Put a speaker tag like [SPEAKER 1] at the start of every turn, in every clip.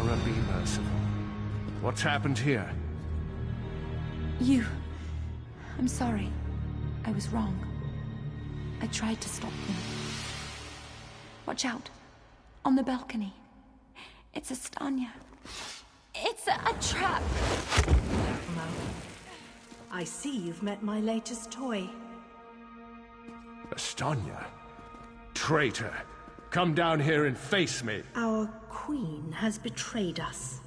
[SPEAKER 1] Mara, be merciful. What's happened here?
[SPEAKER 2] I'm sorry. I was wrong. I tried to stop them. Watch out. On the balcony. It's Astanya. It's a trap!
[SPEAKER 3] I see you've met my latest toy.
[SPEAKER 1] Astanya? Traitor! Come down here and face me!
[SPEAKER 3] Our queen has betrayed us.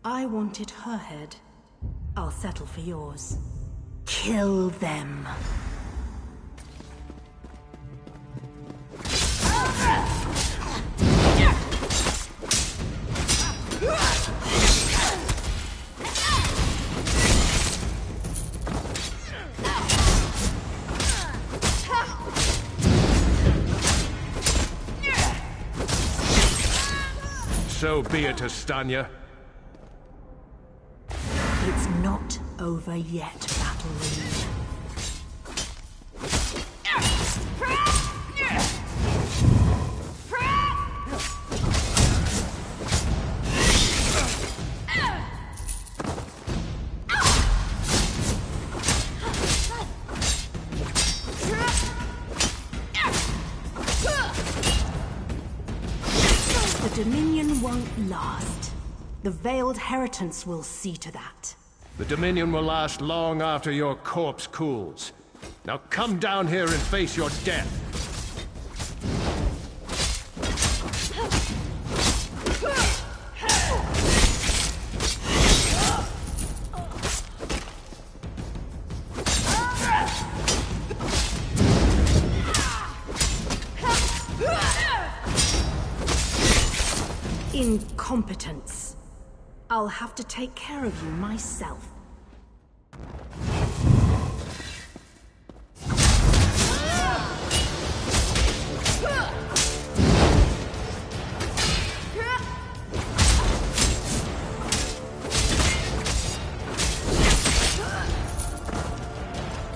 [SPEAKER 3] I wanted her head. I'll settle for yours. Kill them.
[SPEAKER 1] So be it, Astanya.
[SPEAKER 3] It's not over yet, Battle Reed. The Dominion won't last. The Veiled Heritance will see to that.
[SPEAKER 1] The Dominion will last long after your corpse cools. Now come down here and face your death.
[SPEAKER 3] Incompetence. I'll have to take care of you myself.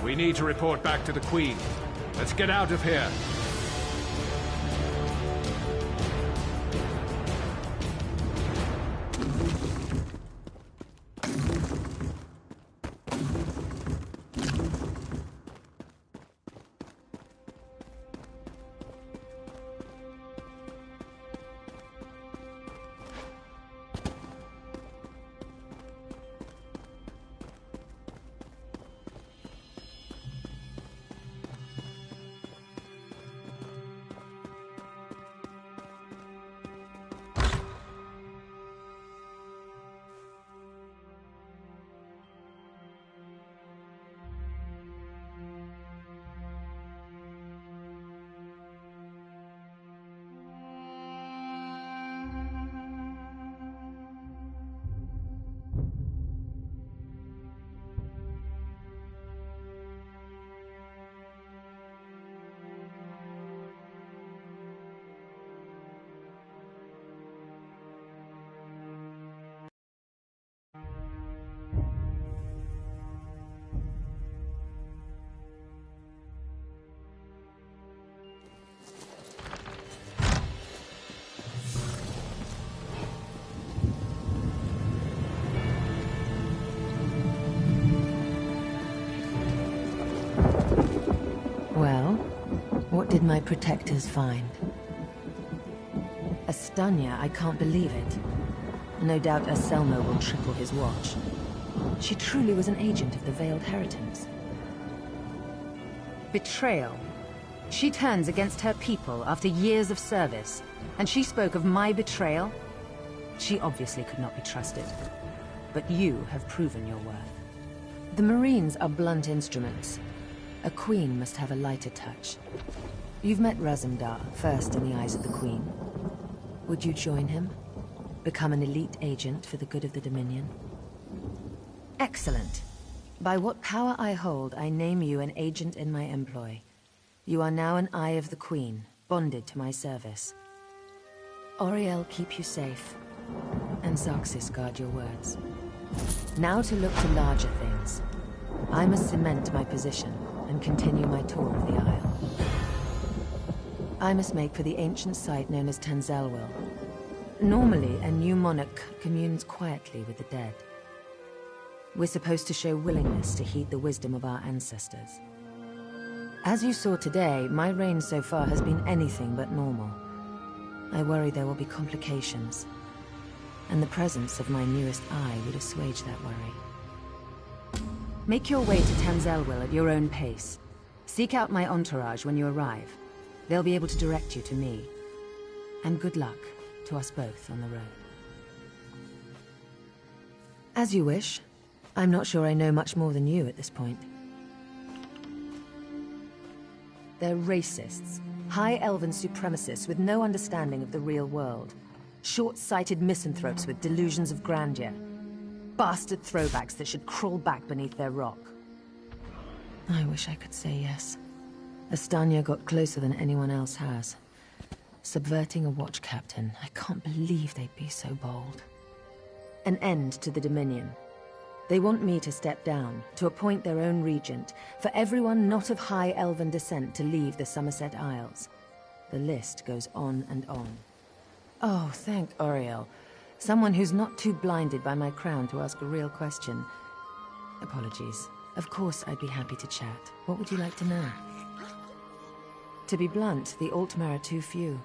[SPEAKER 1] We need to report back to the Queen. Let's get out of here.
[SPEAKER 4] What did my protectors find? Astanya, I can't believe it. No doubt Aselmo will triple his watch. She truly was an agent of the Veiled Heritance.
[SPEAKER 5] Betrayal. She turns against her people after years of service, and she spoke of my betrayal? She obviously could not be trusted. But you have proven your worth.
[SPEAKER 4] The Marines are blunt instruments. A queen must have a lighter touch. You've met Razumdar, first in the eyes of the Queen. Would you join him? Become an elite agent for the good of the Dominion? Excellent. By what power I hold, I name you an agent in my employ. You are now an Eye of the Queen, bonded to my service. Auriel keep you safe, and Zarxis guard your words. Now to look to larger things. I must cement my position and continue my tour of the Isle. I must make for the ancient site known as Tanzelwil. Normally, a new monarch communes quietly with the dead. We're supposed to show willingness to heed the wisdom of our ancestors. As you saw today, my reign so far has been anything but normal. I worry there will be complications, and the presence of my newest eye would assuage that worry.
[SPEAKER 5] Make your way to Tanzelwil at your own pace. Seek out my entourage when you arrive. They'll be able to direct you to me. And good luck to us both on the road.
[SPEAKER 4] As you wish. I'm not sure I know much more than you at this point.
[SPEAKER 5] They're racists. High Elven supremacists with no understanding of the real world. Short-sighted misanthropes with delusions of grandeur. Bastard throwbacks that should crawl back beneath their rock.
[SPEAKER 4] I wish I could say yes. Estanya got closer than anyone else has. Subverting a watch captain. I can't believe they'd be so bold.
[SPEAKER 5] An end to the Dominion. They want me to step down, to appoint their own regent, for everyone not of high elven descent to leave the Somerset Isles. The list goes on and on.
[SPEAKER 4] Oh, thank Oriel. Someone who's not too blinded by my crown to ask a real question. Apologies. Of course I'd be happy to chat. What would you like to know? To be blunt, the Altmer are too few.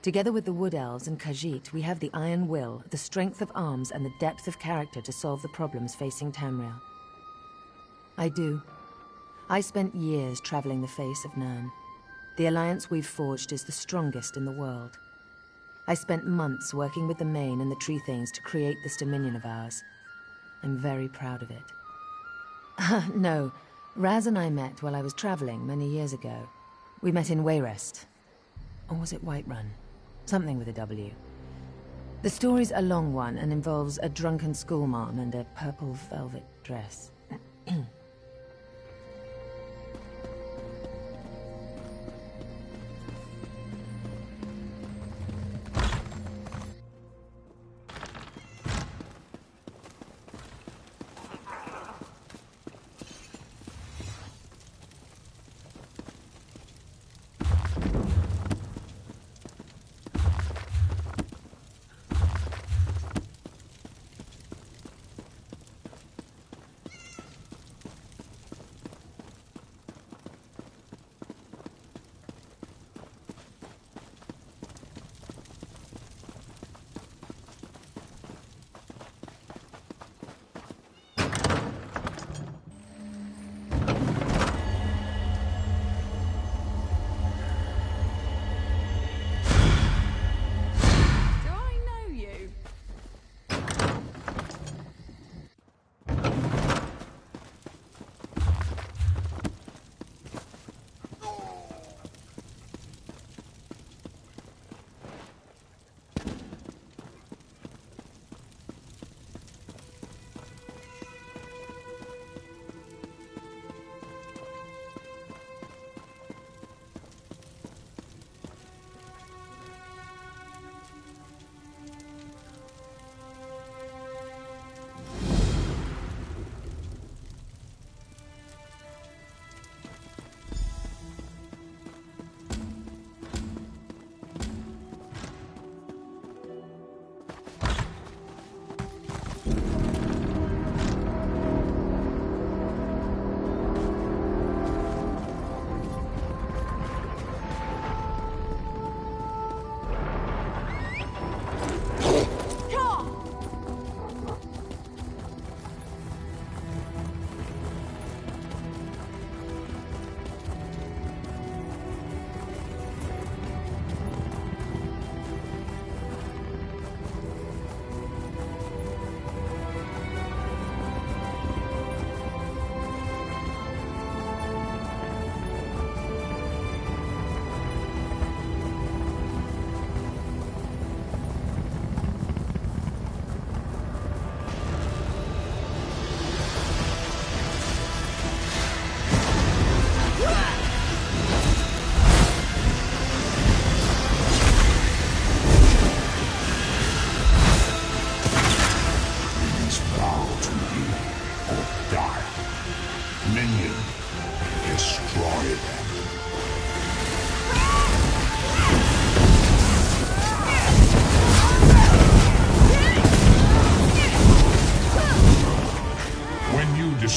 [SPEAKER 4] Together with the Wood Elves and Khajiit, we have the iron will, the strength of arms, and the depth of character to solve the problems facing Tamriel. I do. I spent years traveling the face of Nirn. The alliance we've forged is the strongest in the world. I spent months working with the Main and the Tree Things to create this dominion of ours. I'm very proud of it. No, Raz and I met while I was traveling many years ago. We met in Wayrest. Or was it Whiterun? Something with a W. The story's a long one and involves a drunken schoolmarm and a purple velvet dress.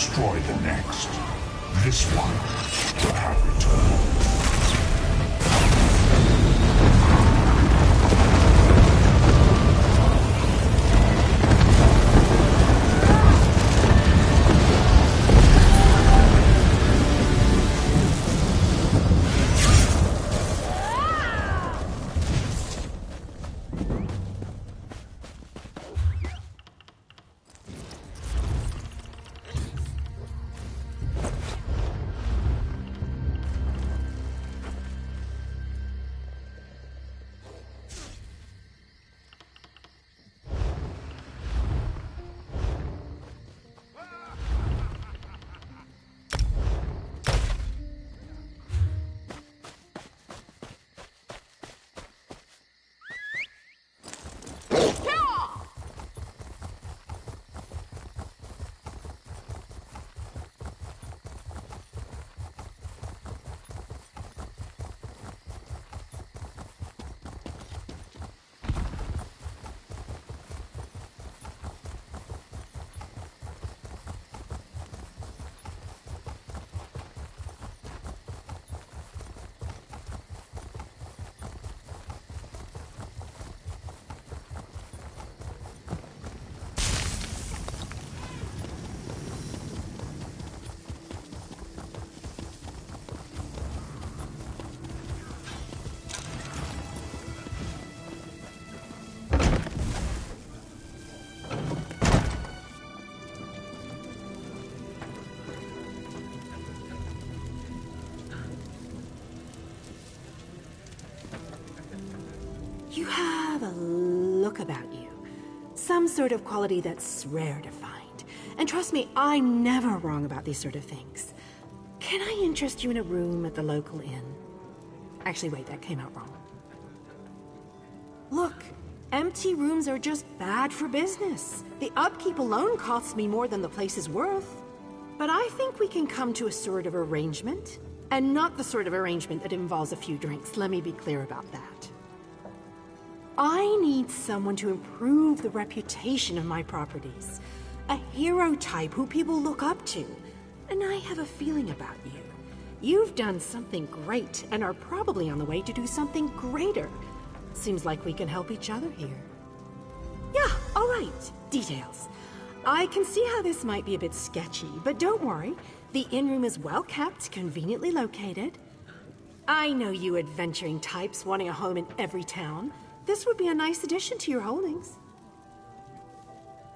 [SPEAKER 6] destroy the next. This one will have returned.
[SPEAKER 3] You have a look about you. Some sort of quality that's rare to find. And trust me, I'm never wrong about these sort of things. Can I interest you in a room at the local inn? Actually, wait, that came out wrong. Look, empty rooms are just bad for business. The upkeep alone costs me more than the place is worth. But I think we can come to a sort of arrangement. And not the sort of arrangement that involves a few drinks, let me be clear about that. I need someone to improve the reputation of my properties. A hero type who people look up to. And I have a feeling about you. You've done something great and are probably on the way to do something greater. Seems like we can help each other here. Yeah, all right. Details. I can see how this might be a bit sketchy, but don't worry. The inn room is well kept, conveniently located. I know you adventuring types wanting a home in every town. This would be a nice addition to your holdings.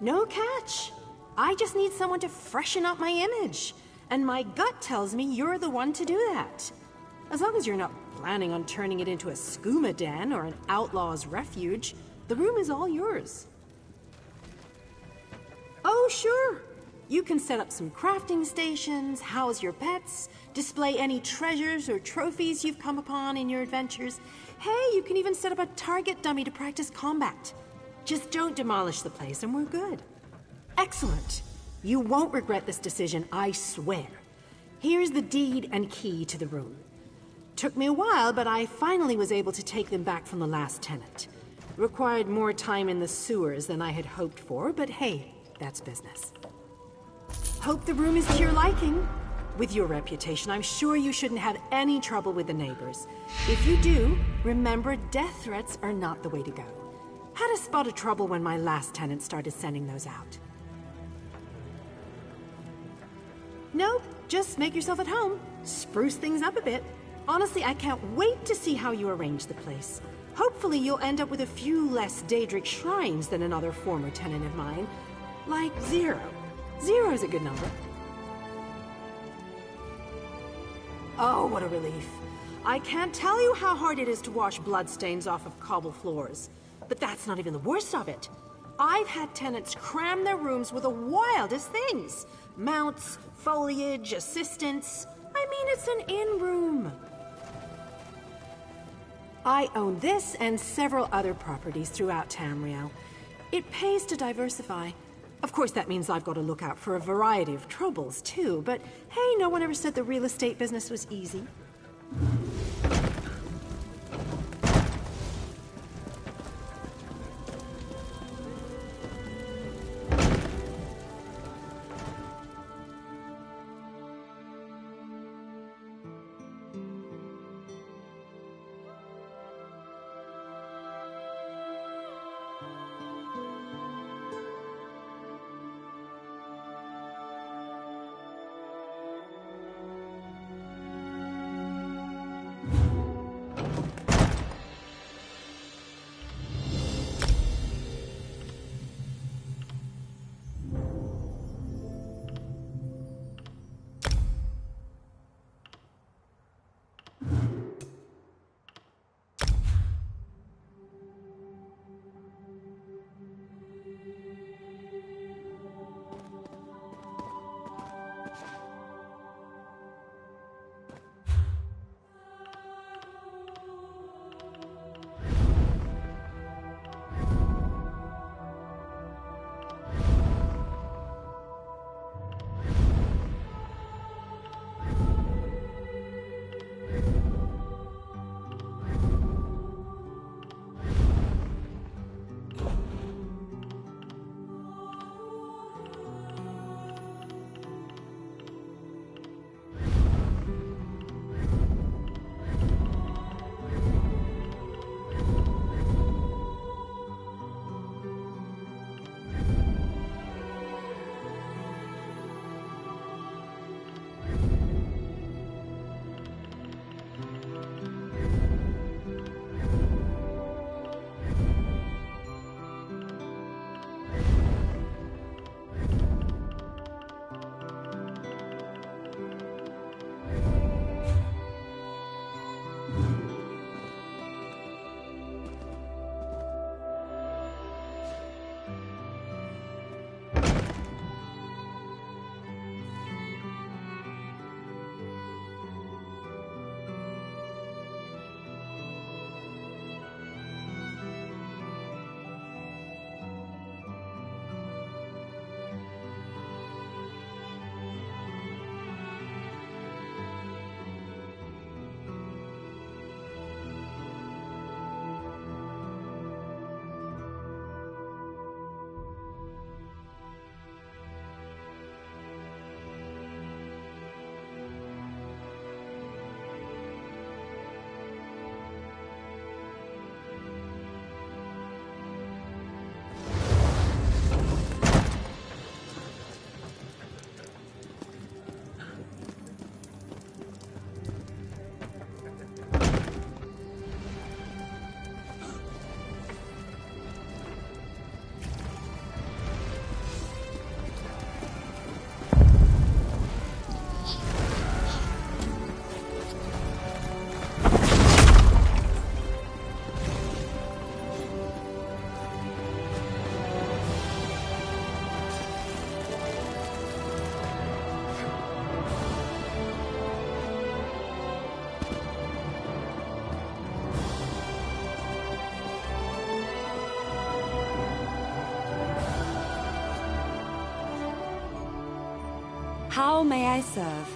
[SPEAKER 3] No catch. I just need someone to freshen up my image. And my gut tells me you're the one to do that. As long as you're not planning on turning it into a skooma den or an outlaw's refuge, the room is all yours. Oh, sure. You can set up some crafting stations, house your pets, display any treasures or trophies you've come upon in your adventures. Hey, you can even set up a target dummy to practice combat. Just don't demolish the place and we're good. Excellent. You won't regret this decision, I swear. Here's the deed and key to the room. Took me a while, but I finally was able to take them back from the last tenant. Required more time in the sewers than I had hoped for, but hey, that's business. Hope the room is to your liking. With your reputation, I'm sure you shouldn't have any trouble with the neighbors. If you do, remember death threats are not the way to go. Had a spot of trouble when my last tenant started sending those out. Nope, just make yourself at home. Spruce things up a bit. Honestly, I can't wait to see how you arrange the place. Hopefully you'll end up with a few less Daedric shrines than another former tenant of mine. Like 0. 0's a good number. Oh, what a relief. I can't tell you how hard it is to wash bloodstains off of cobble floors. But that's not even the worst of it. I've had tenants cram their rooms with the wildest things. Mounts, foliage, assistants. I mean, it's an inn room. I own this and several other properties throughout Tamriel. It pays to diversify. Of course, that means I've got to look out for a variety of troubles, too. But hey, no one ever said the real estate business was easy.
[SPEAKER 2] How may I serve?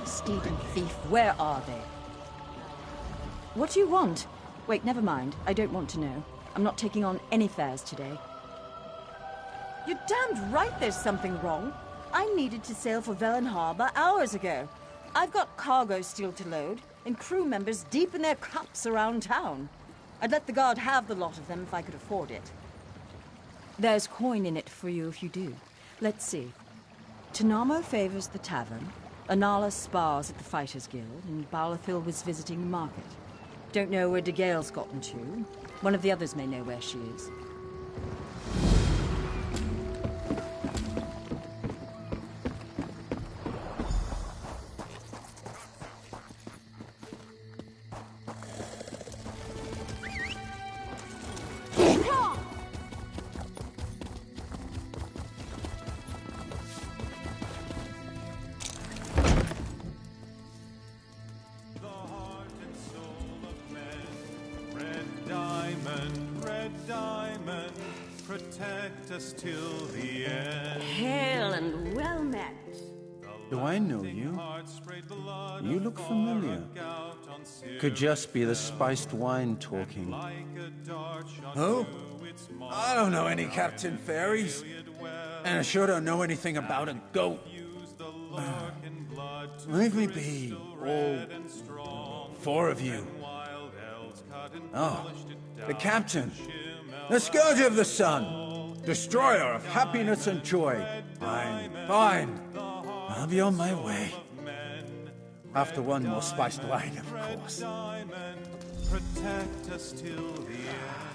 [SPEAKER 7] Stealing thief, where are they? What do you want? Wait, never mind. I don't want to know. I'm not taking on any fares today. You're damned right there's something wrong. I needed to sail for Velen Harbor hours ago. I've got cargo still to load, and crew members deep in their cups around town. I'd let the guard have the lot of them if I could afford it. There's coin in it for you if you do. Let's see. Tanamo favors the tavern, Anala spars at the Fighters Guild, and Balafil was visiting the market. Don't know where De Gale's gotten to. One of the others may know where she is.
[SPEAKER 8] Protect us till the end.
[SPEAKER 3] Hail and well met.
[SPEAKER 9] Do I know you? You look familiar. Could just be the spiced wine talking.
[SPEAKER 10] Who? I don't know any Captain Fairies. And I sure don't know anything about a goat. Leave me be, all four of you. Oh, the Captain. The Scourge of the Sun. Destroyer of happiness and joy. Fine. I'll be on my way. After one more spiced wine, of course.
[SPEAKER 8] Protect us till the end.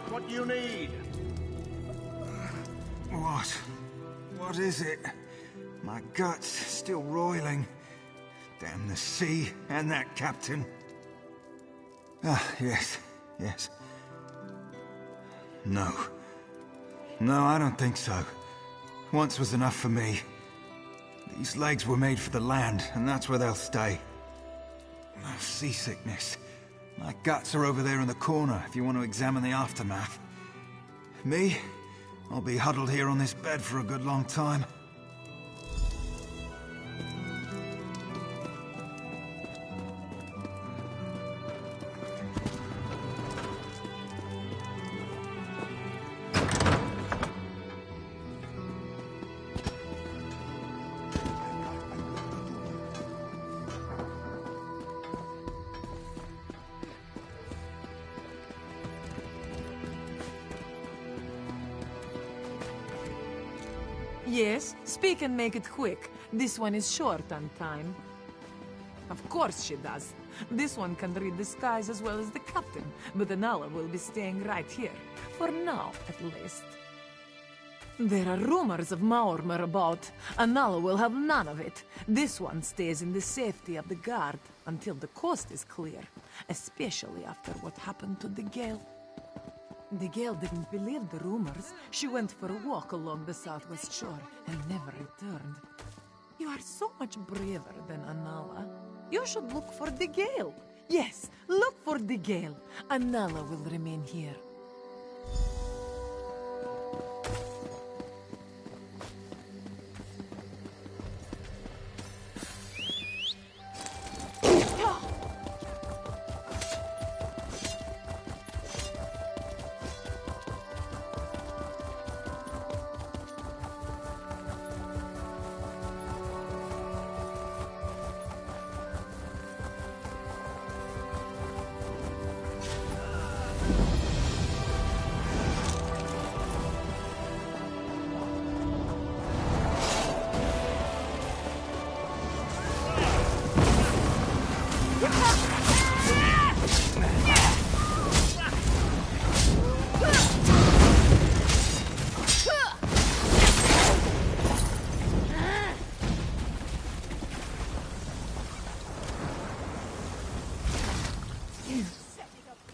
[SPEAKER 1] What you need.
[SPEAKER 10] What is it? My gut's still roiling. Damn the sea and that captain. Ah, yes. No, I don't think so. Once was enough for me. These legs were made for the land, and that's where they'll stay. Oh, seasickness. My guts are over there in the corner if you want to examine the aftermath. Me? I'll be huddled here on this bed for a good long time.
[SPEAKER 11] Yes, speak and make it quick. This one is short on time. Of course she does. This one can read the skies as well as the captain, but Anala will be staying right here. For now, at least. There are rumors of Maormer about. Anala will have none of it. This one stays in the safety of the guard until the coast is clear, especially after what happened to the Gale. The Gale didn't believe the rumors. She went for a walk along the southwest shore and never returned. You are so much braver than Anala. You should look for the Gale. Yes, look for the Gale. Anala will remain here.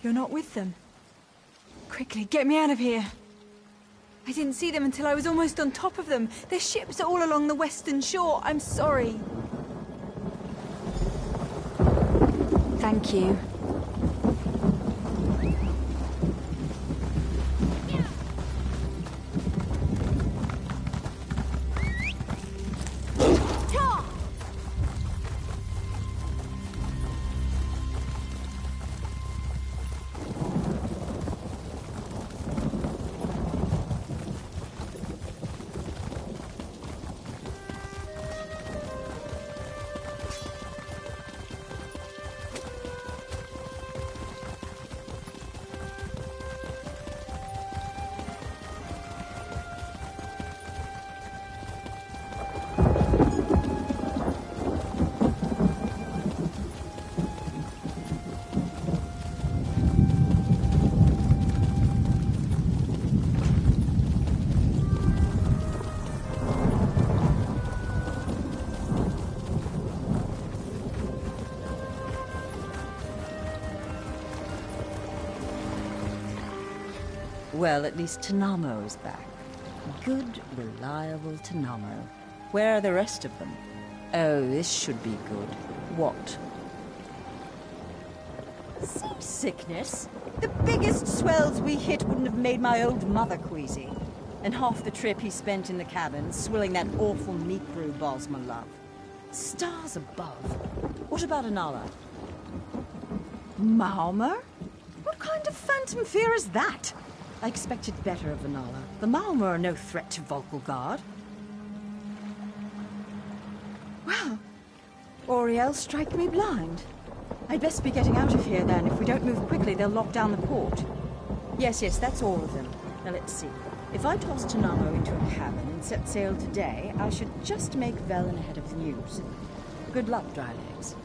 [SPEAKER 12] You're not with them. Quickly, get me out of here. I didn't see them until I was almost on top of them. Their ships are all along the western shore. I'm sorry.
[SPEAKER 2] Thank you.
[SPEAKER 7] Well, at least Tanamo is back. Good, reliable Tanamo. Where are the rest of them? Oh, this should be good. What? Seasickness? The biggest swells we hit wouldn't have made my old mother queasy. And half the trip he spent in the cabin, swilling that awful meat brew Bosma love. Stars above. What about Anala? Malmer? What kind of phantom fear is that? I expected better of Anala. The Malmer are no threat to Volkelgard. Well, Oriel strike me blind. I'd best be getting out of here then. If we don't move quickly, they'll lock down the port. Yes, that's all of them. Now let's see. If I toss Tanamo into a cabin and set sail today, I should just make Velen ahead of the news. Good luck, dry legs.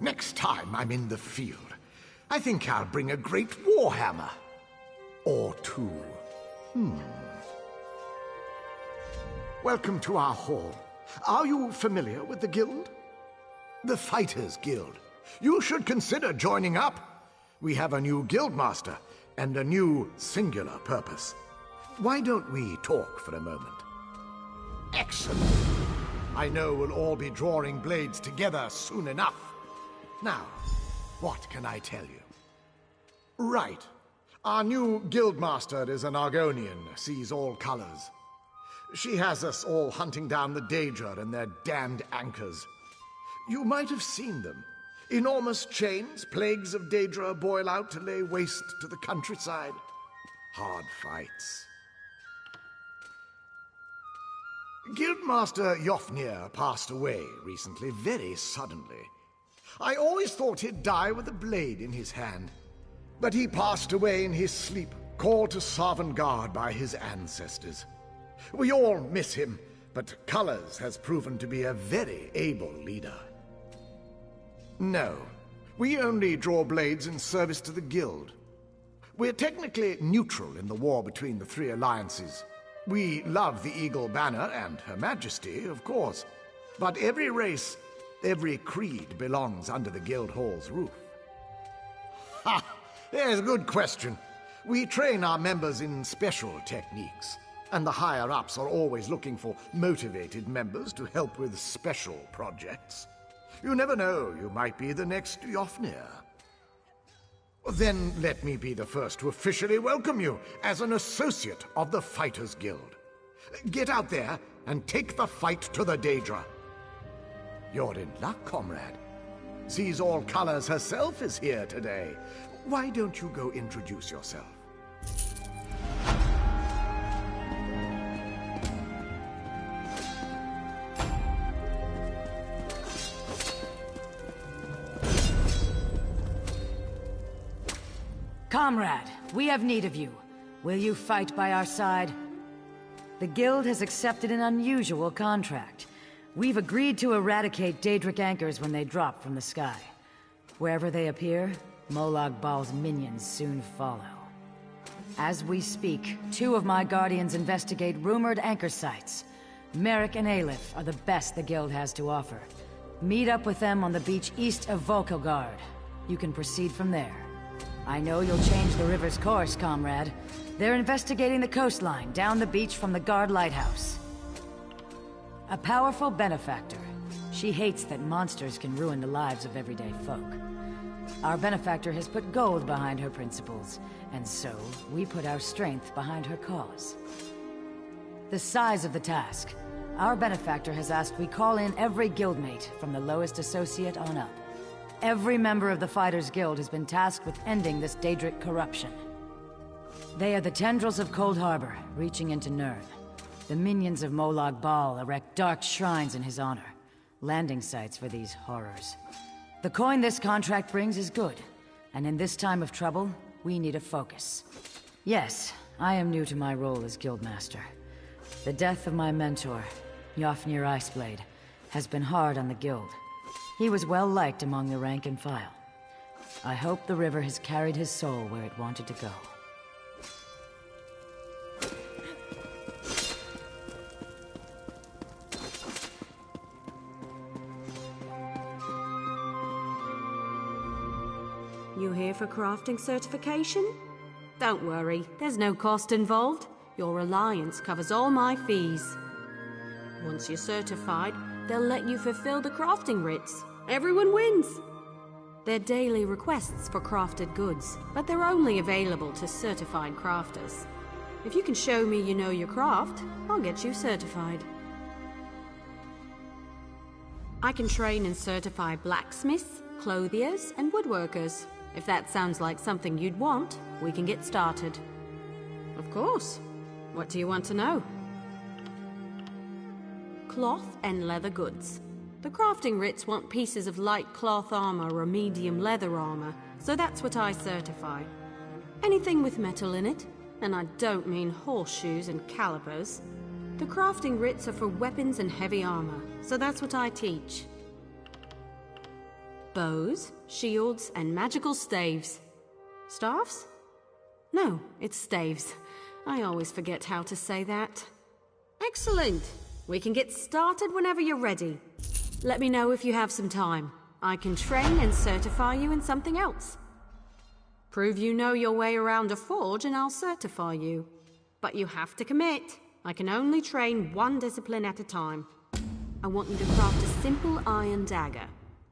[SPEAKER 13] Next time I'm in the field, I think I'll bring a great warhammer. Or two. Welcome to our hall. Are you familiar with the guild? The Fighters Guild. You should consider joining up. We have a new guildmaster and a new singular purpose. Why don't we talk for a moment? Excellent. I know we'll all be drawing blades together soon enough. Now, what can I tell you? Right. Our new guildmaster is an Argonian, sees all colors. She has us all hunting down the Daedra and their damned anchors. You might have seen them. Enormous chains, plagues of Daedra boil out to lay waste to the countryside. Hard fights. Guildmaster Jofnir passed away recently, very suddenly. I always thought he'd die with a blade in his hand. But he passed away in his sleep, called to Sovngarde by his ancestors. We all miss him, but Colors has proven to be a very able leader. No, we only draw blades in service to the Guild. We're technically neutral in the war between the three alliances. We love the Eagle Banner and Her Majesty, of course. But every race, every creed belongs under the Guild Hall's roof. Ha! There's a good question. We train our members in special techniques, and the higher-ups are always looking for motivated members to help with special projects. You never know, you might be the next Jofnir. Then let me be the first to officially welcome you as an associate of the Fighters Guild. Get out there and take the fight to the Daedra. You're in luck, comrade. Sees all colors herself is here today. Why don't you go introduce yourself?
[SPEAKER 5] Comrade, we have need of you. Will you fight by our side? The Guild has accepted an unusual contract. We've agreed to eradicate Daedric anchors when they drop from the sky. Wherever they appear, Molag Bal's minions soon follow. As we speak, 2 of my guardians investigate rumored anchor sites. Merrick and Aleph are the best the Guild has to offer. Meet up with them on the beach east of Volkilgard. You can proceed from there. I know you'll change the river's course, comrade. They're investigating the coastline down the beach from the Guard Lighthouse. A powerful benefactor. She hates that monsters can ruin the lives of everyday folk. Our benefactor has put gold behind her principles, and so we put our strength behind her cause. The size of the task. Our benefactor has asked we call in every guildmate, from the lowest associate on up. Every member of the Fighters Guild has been tasked with ending this Daedric corruption. They are the tendrils of Cold Harbor, reaching into Nirn. The minions of Molag Bal erect dark shrines in his honor, landing sites for these horrors. The coin this contract brings is good, and in this time of trouble, we need a focus. Yes, I am new to my role as Guildmaster. The death of my mentor, Jofnir Iceblade, has been hard on the Guild. He was well liked among the rank and file. I hope the river has carried his soul where it wanted to go.
[SPEAKER 3] You here for crafting certification? Don't worry, there's no cost involved. Your alliance covers all my fees. Once you're certified, they'll let you fulfill the crafting writs. Everyone wins. They're daily requests for crafted goods, but they're only available to certified crafters. If you can show me you know your craft, I'll get you certified. I can train and certify blacksmiths, clothiers, and woodworkers. If that sounds like something you'd want, we can get started. Of course. What do you want to know? Cloth and leather goods. The crafting writs want pieces of light cloth armor or medium leather armor, so that's what I certify. Anything with metal in it, and I don't mean horseshoes and calipers. The crafting writs are for weapons and heavy armor, so that's what I teach.
[SPEAKER 14] bows, shields, and magical staves. Staffs? No, it's staves. I always forget how to say that. Excellent! We can get started whenever you're ready. Let me know if you have some time. I can train and certify you in something else. Prove you know your way around a forge and I'll certify you. But you have to commit. I can only train one discipline at a time. I want you to craft a simple iron dagger.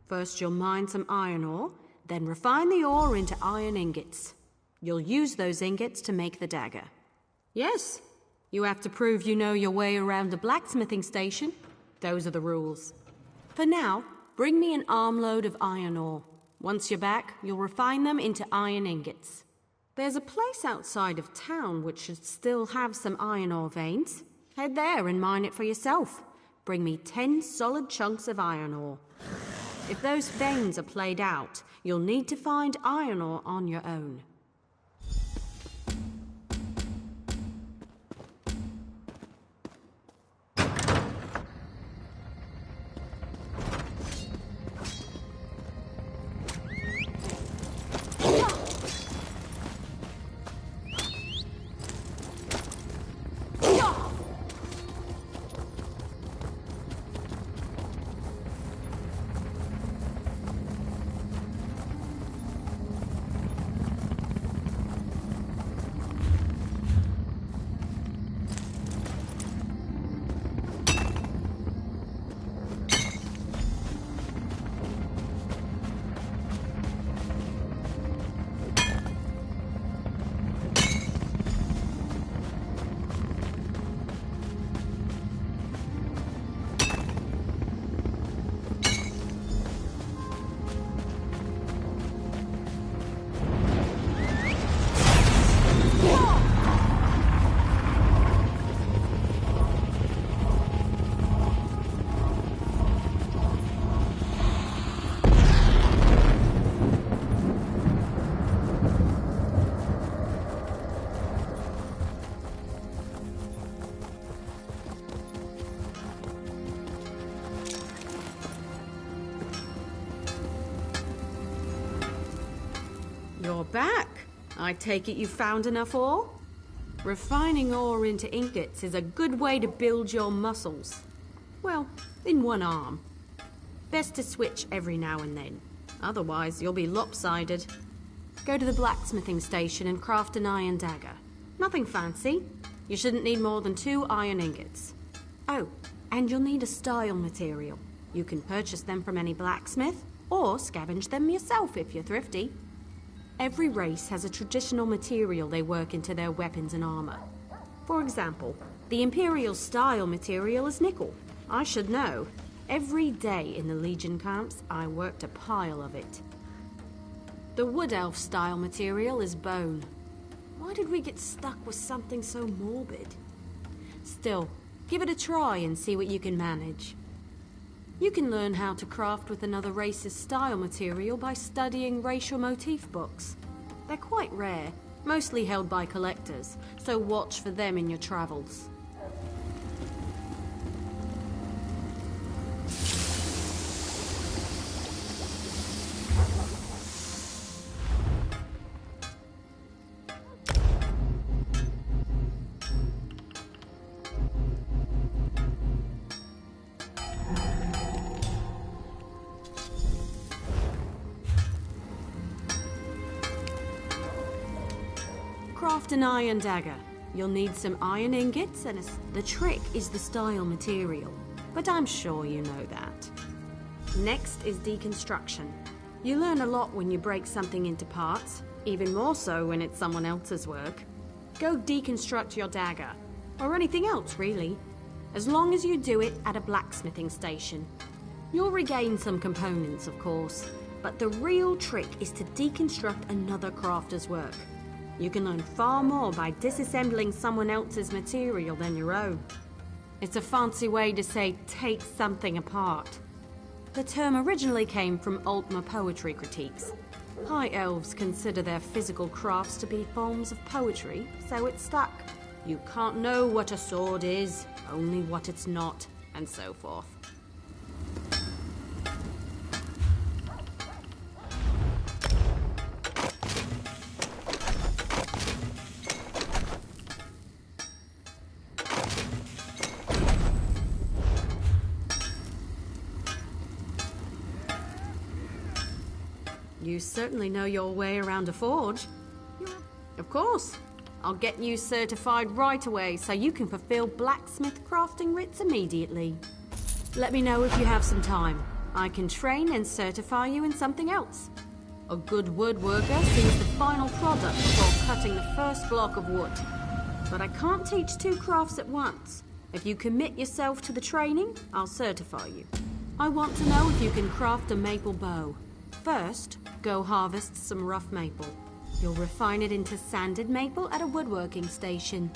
[SPEAKER 14] First you'll mine some iron ore, then refine the ore into iron ingots. You'll use those ingots to make the dagger. Yes, you have to prove you know your way around a blacksmithing station. Those are the rules. For now, bring me an armload of iron ore. Once you're back, you'll refine them into iron ingots. There's a place outside of town which should still have some iron ore veins. Head there and mine it for yourself. Bring me 10 solid chunks of iron ore. If those veins are played out, you'll need to find iron ore on your own. You're back. I take it you found enough ore? Refining ore into ingots is a good way to build your muscles. Well, in one arm. Best to switch every now and then. Otherwise, you'll be lopsided. Go to the blacksmithing station and craft an iron dagger. Nothing fancy. You shouldn't need more than 2 iron ingots. Oh, and you'll need a style material. You can purchase them from any blacksmith, or scavenge them yourself if you're thrifty. Every race has a traditional material they work into their weapons and armor. For example, the Imperial style material is nickel. I should know. Every day in the Legion camps, I worked a pile of it. The Wood Elf style material is bone. Why did we get stuck with something so morbid? Still, give it a try and see what you can manage. You can learn how to craft with another race's style material by studying racial motif books. They're quite rare, mostly held by collectors, so watch for them in your travels. Craft an iron dagger. You'll need some iron ingots and the trick is the style material, but I'm sure you know that. Next is deconstruction. You learn a lot when you break something into parts, even more so when it's someone else's work. Go deconstruct your dagger, or anything else really, as long as you do it at a blacksmithing station. You'll regain some components, of course, but the real trick is to deconstruct another crafter's work. You can learn far more by disassembling someone else's material than your own. It's a fancy way to say take something apart. The term originally came from Altmer poetry critiques. High elves consider their physical crafts to be forms of poetry, so it stuck. You can't know what a sword is, only what it's not, and so forth. You certainly know your way around a forge. Of course. I'll get you certified right away so you can fulfill blacksmith crafting writs immediately. Let me know if you have some time. I can train and certify you in something else. A good woodworker sees the final product before cutting the first block of wood. But I can't teach two crafts at once. If you commit yourself to the training, I'll certify you. I want to know if you can craft a maple bow. First, go harvest some rough maple. You'll refine it into sanded maple at a woodworking station.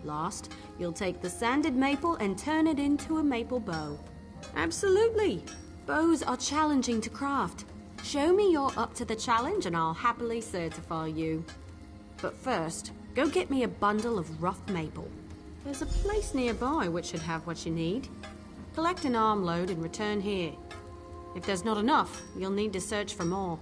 [SPEAKER 14] Last, you'll take the sanded maple and turn it into a maple bow. Absolutely! Bows are challenging to craft. Show me you're up to the challenge and I'll happily certify you. But first, go get me a bundle of rough maple. There's a place nearby which should have what you need. Collect an armload and return here. If there's not enough, you'll need to search for more.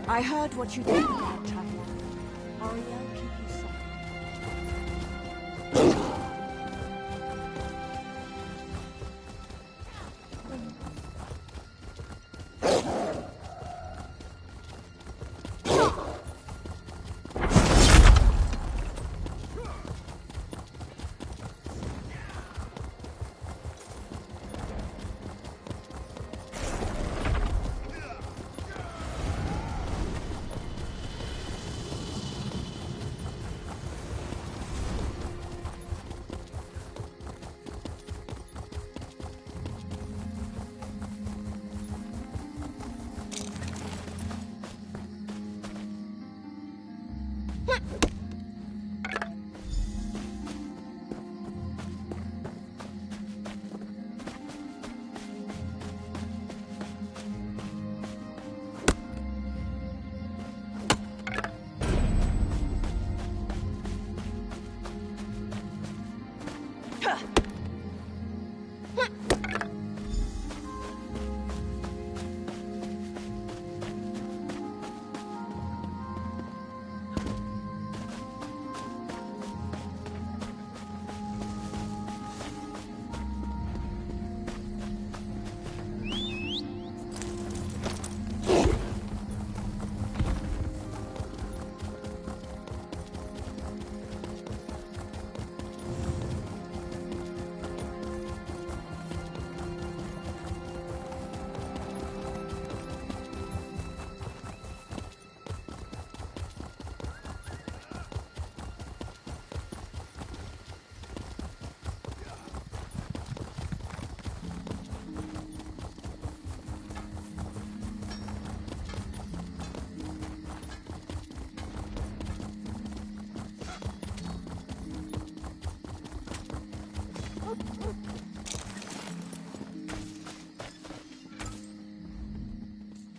[SPEAKER 7] I heard what you did there, traveler. Oriel, keep you soft.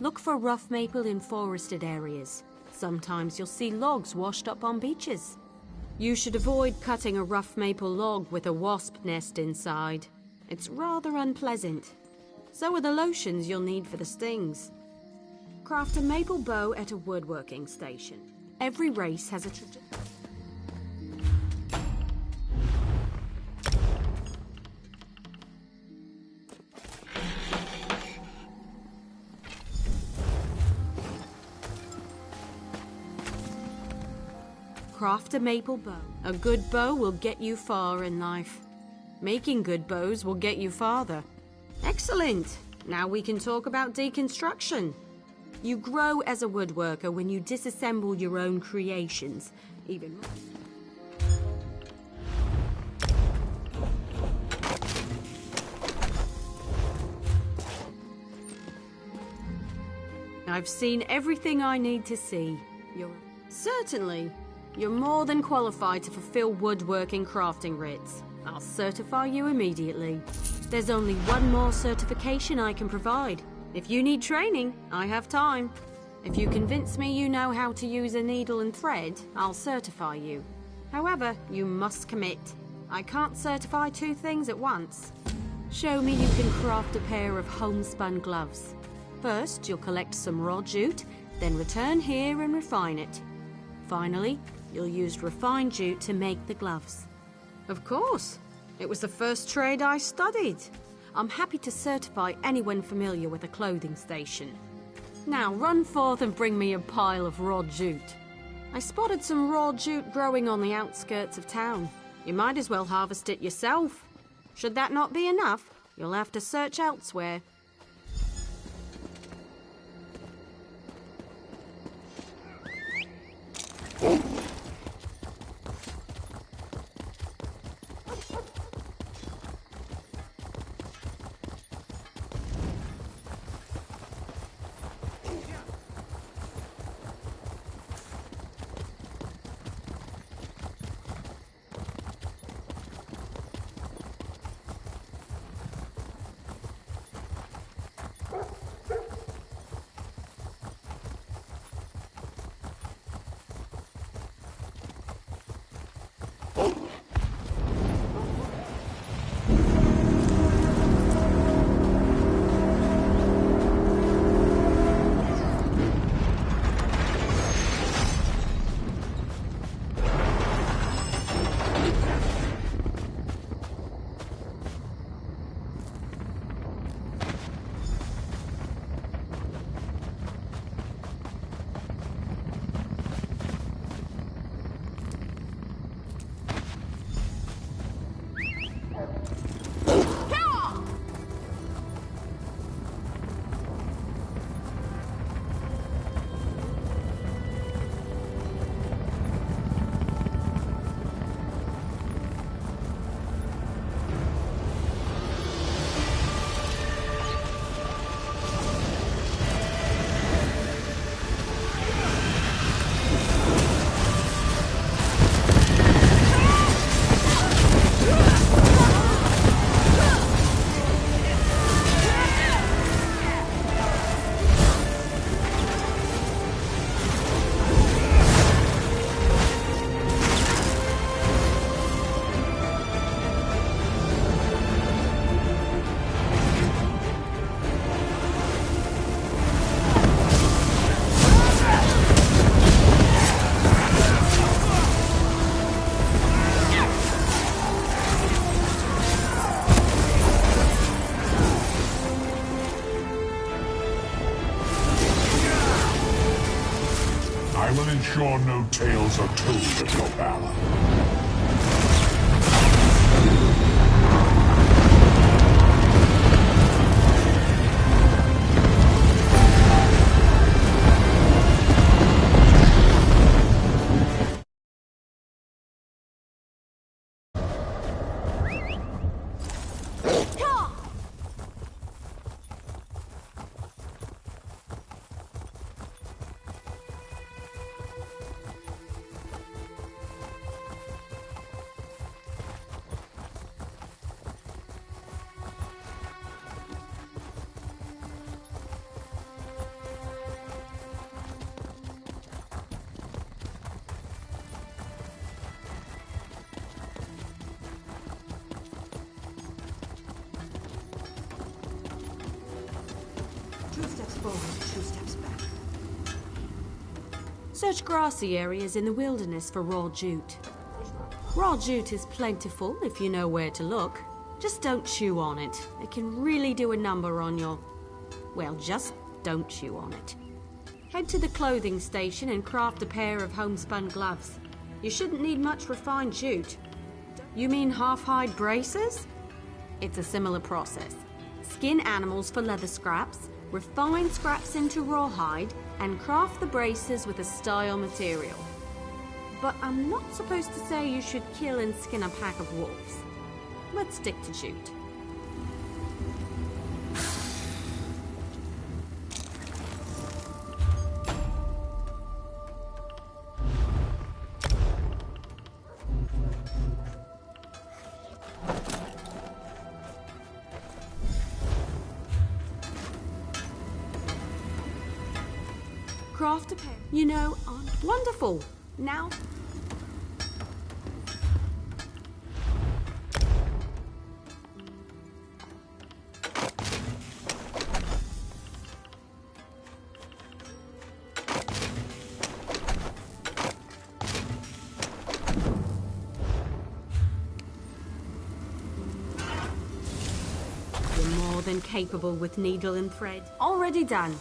[SPEAKER 14] Look for rough maple in forested areas. Sometimes you'll see logs washed up on beaches. You should avoid cutting a rough maple log with a wasp nest inside. It's rather unpleasant. So are the lotions you'll need for the stings. Craft a maple bow at a woodworking station. Every race has a tradition. Craft a maple bow. A good bow will get you far in life. Making good bows will get you farther. Excellent! Now we can talk about deconstruction. You grow as a woodworker when you disassemble your own creations. Even more. I've seen everything I need to see. Certainly. You're more than qualified to fulfill woodworking crafting writs. I'll certify you immediately. There's only one more certification I can provide. If you need training, I have time. If you convince me you know how to use a needle and thread, I'll certify you. However, you must commit. I can't certify two things at once. Show me you can craft a pair of homespun gloves. First, you'll collect some raw jute, then return here and refine it. Finally, you'll use refined jute to make the gloves. Of course. It was the first trade I studied. I'm happy to certify anyone familiar with a clothing station. Now run forth and bring me a pile of raw jute. I spotted some raw jute growing on the outskirts of town. You might as well harvest it yourself. Should that not be enough, you'll have to search elsewhere.
[SPEAKER 6] I will ensure no tales are told of your valor.
[SPEAKER 14] Search grassy areas in the wilderness for raw jute. Raw jute is plentiful if you know where to look. Just don't chew on it. It can really do a number on your... Well, just don't chew on it. Head to the clothing station and craft a pair of homespun gloves. You shouldn't need much refined jute. You mean half-hide braces? It's a similar process. Skin animals for leather scraps, refine scraps into rawhide, and craft the braces with a style material. But I'm not supposed to say you should kill and skin a pack of wolves. Let's stick to jute. Craft a pair. You know, wonderful. Now... than capable with needle and thread. Already done.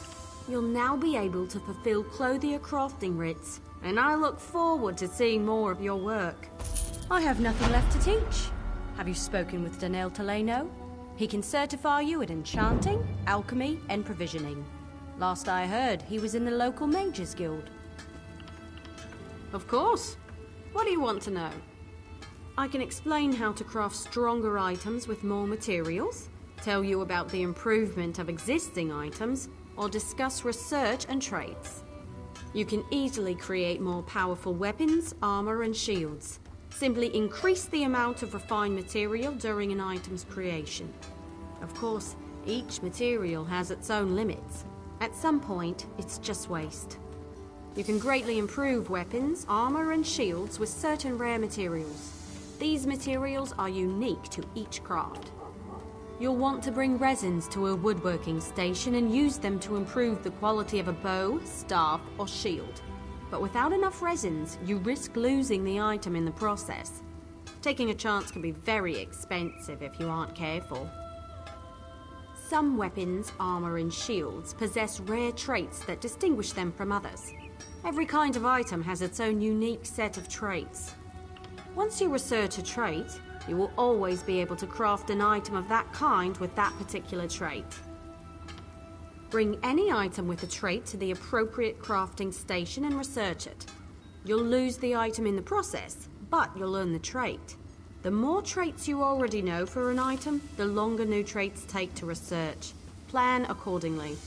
[SPEAKER 14] You'll now be able to fulfill clothier crafting writs, and I look forward to seeing more of your work. I have nothing left to teach. Have you spoken with Daniel Teleno? He can certify you at enchanting, alchemy, and provisioning. Last I heard, he was in the local Mages Guild. Of course. What do you want to know? I can explain how to craft stronger items with more materials, tell you about the improvement of existing items, or discuss research and traits. You can easily create more powerful weapons, armor, and shields. Simply increase the amount of refined material during an item's creation. Of course, each material has its own limits. At some point, it's just waste. You can greatly improve weapons, armor, and shields with certain rare materials. These materials are unique to each craft. You'll want to bring resins to a woodworking station and use them to improve the quality of a bow, staff, or shield. But without enough resins, you risk losing the item in the process. Taking a chance can be very expensive if you aren't careful. Some weapons, armor, and shields possess rare traits that distinguish them from others. Every kind of item has its own unique set of traits. Once you research a trait, you will always be able to craft an item of that kind with that particular trait. Bring any item with a trait to the appropriate crafting station and research it. You'll lose the item in the process, but you'll learn the trait. The more traits you already know for an item, the longer new traits take to research. Plan accordingly.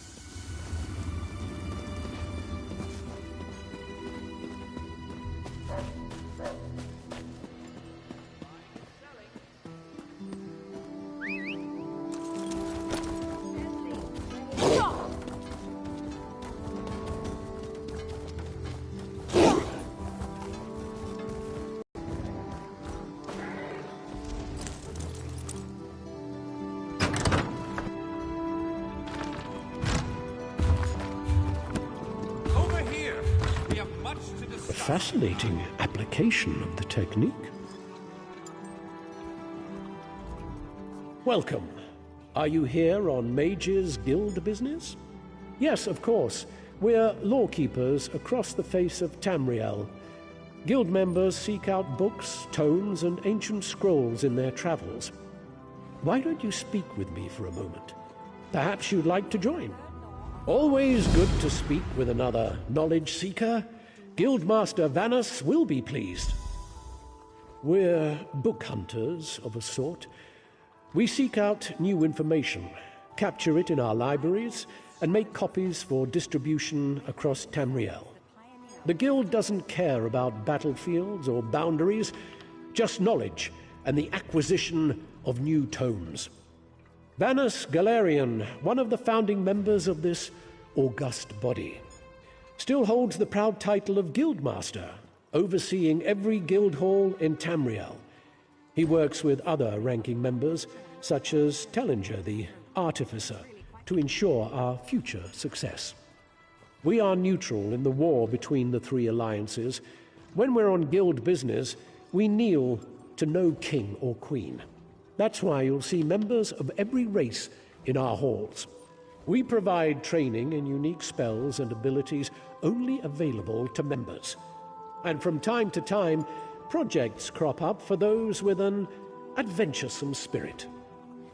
[SPEAKER 15] Fascinating application of the technique. Welcome. Are you here on Mages Guild business? Yes, of course. We're lawkeepers across the face of Tamriel. Guild members seek out books, tomes, and ancient scrolls in their travels. Why don't you speak with me for a moment? Perhaps you'd like to join. Always good to speak with another knowledge seeker. Guildmaster Vanus will be pleased. We're book hunters of a sort. We seek out new information, capture it in our libraries, and make copies for distribution across Tamriel. The Guild doesn't care about battlefields or boundaries, just knowledge and the acquisition of new tomes. Vanus Galarian, one of the founding members of this august body, still holds the proud title of Guildmaster, overseeing every guild hall in Tamriel. He works with other ranking members, such as Tellinger, the Artificer, to ensure our future success. We are neutral in the war between the three alliances. When we're on guild business, we kneel to no king or queen. That's why you'll see members of every race in our halls. We provide training in unique spells and abilities only available to members. And from time to time, projects crop up for those with an adventuresome spirit.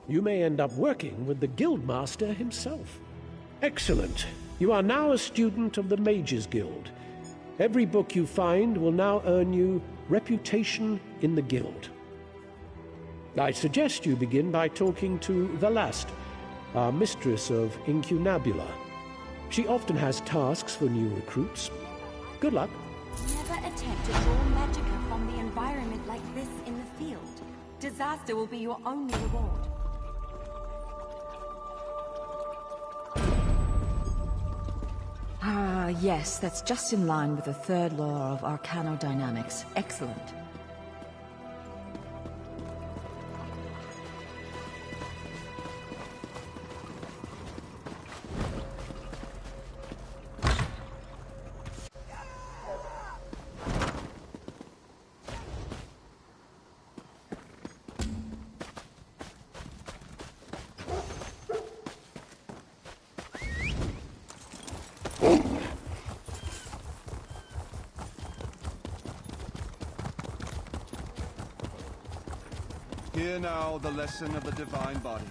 [SPEAKER 15] You may end up working with the Guildmaster himself. Excellent. You are now a student of the Mages Guild. Every book you find will now earn you reputation in the Guild. I suggest you begin by talking to Velast, our mistress of Incunabula. She often has tasks for new recruits. Good luck.
[SPEAKER 2] Never attempt to draw magicka from the environment like this in the field. Disaster will be your only reward.
[SPEAKER 7] Yes, that's just in line with the third law of arcanodynamics. Excellent.
[SPEAKER 8] Hear now the lesson of the divine body.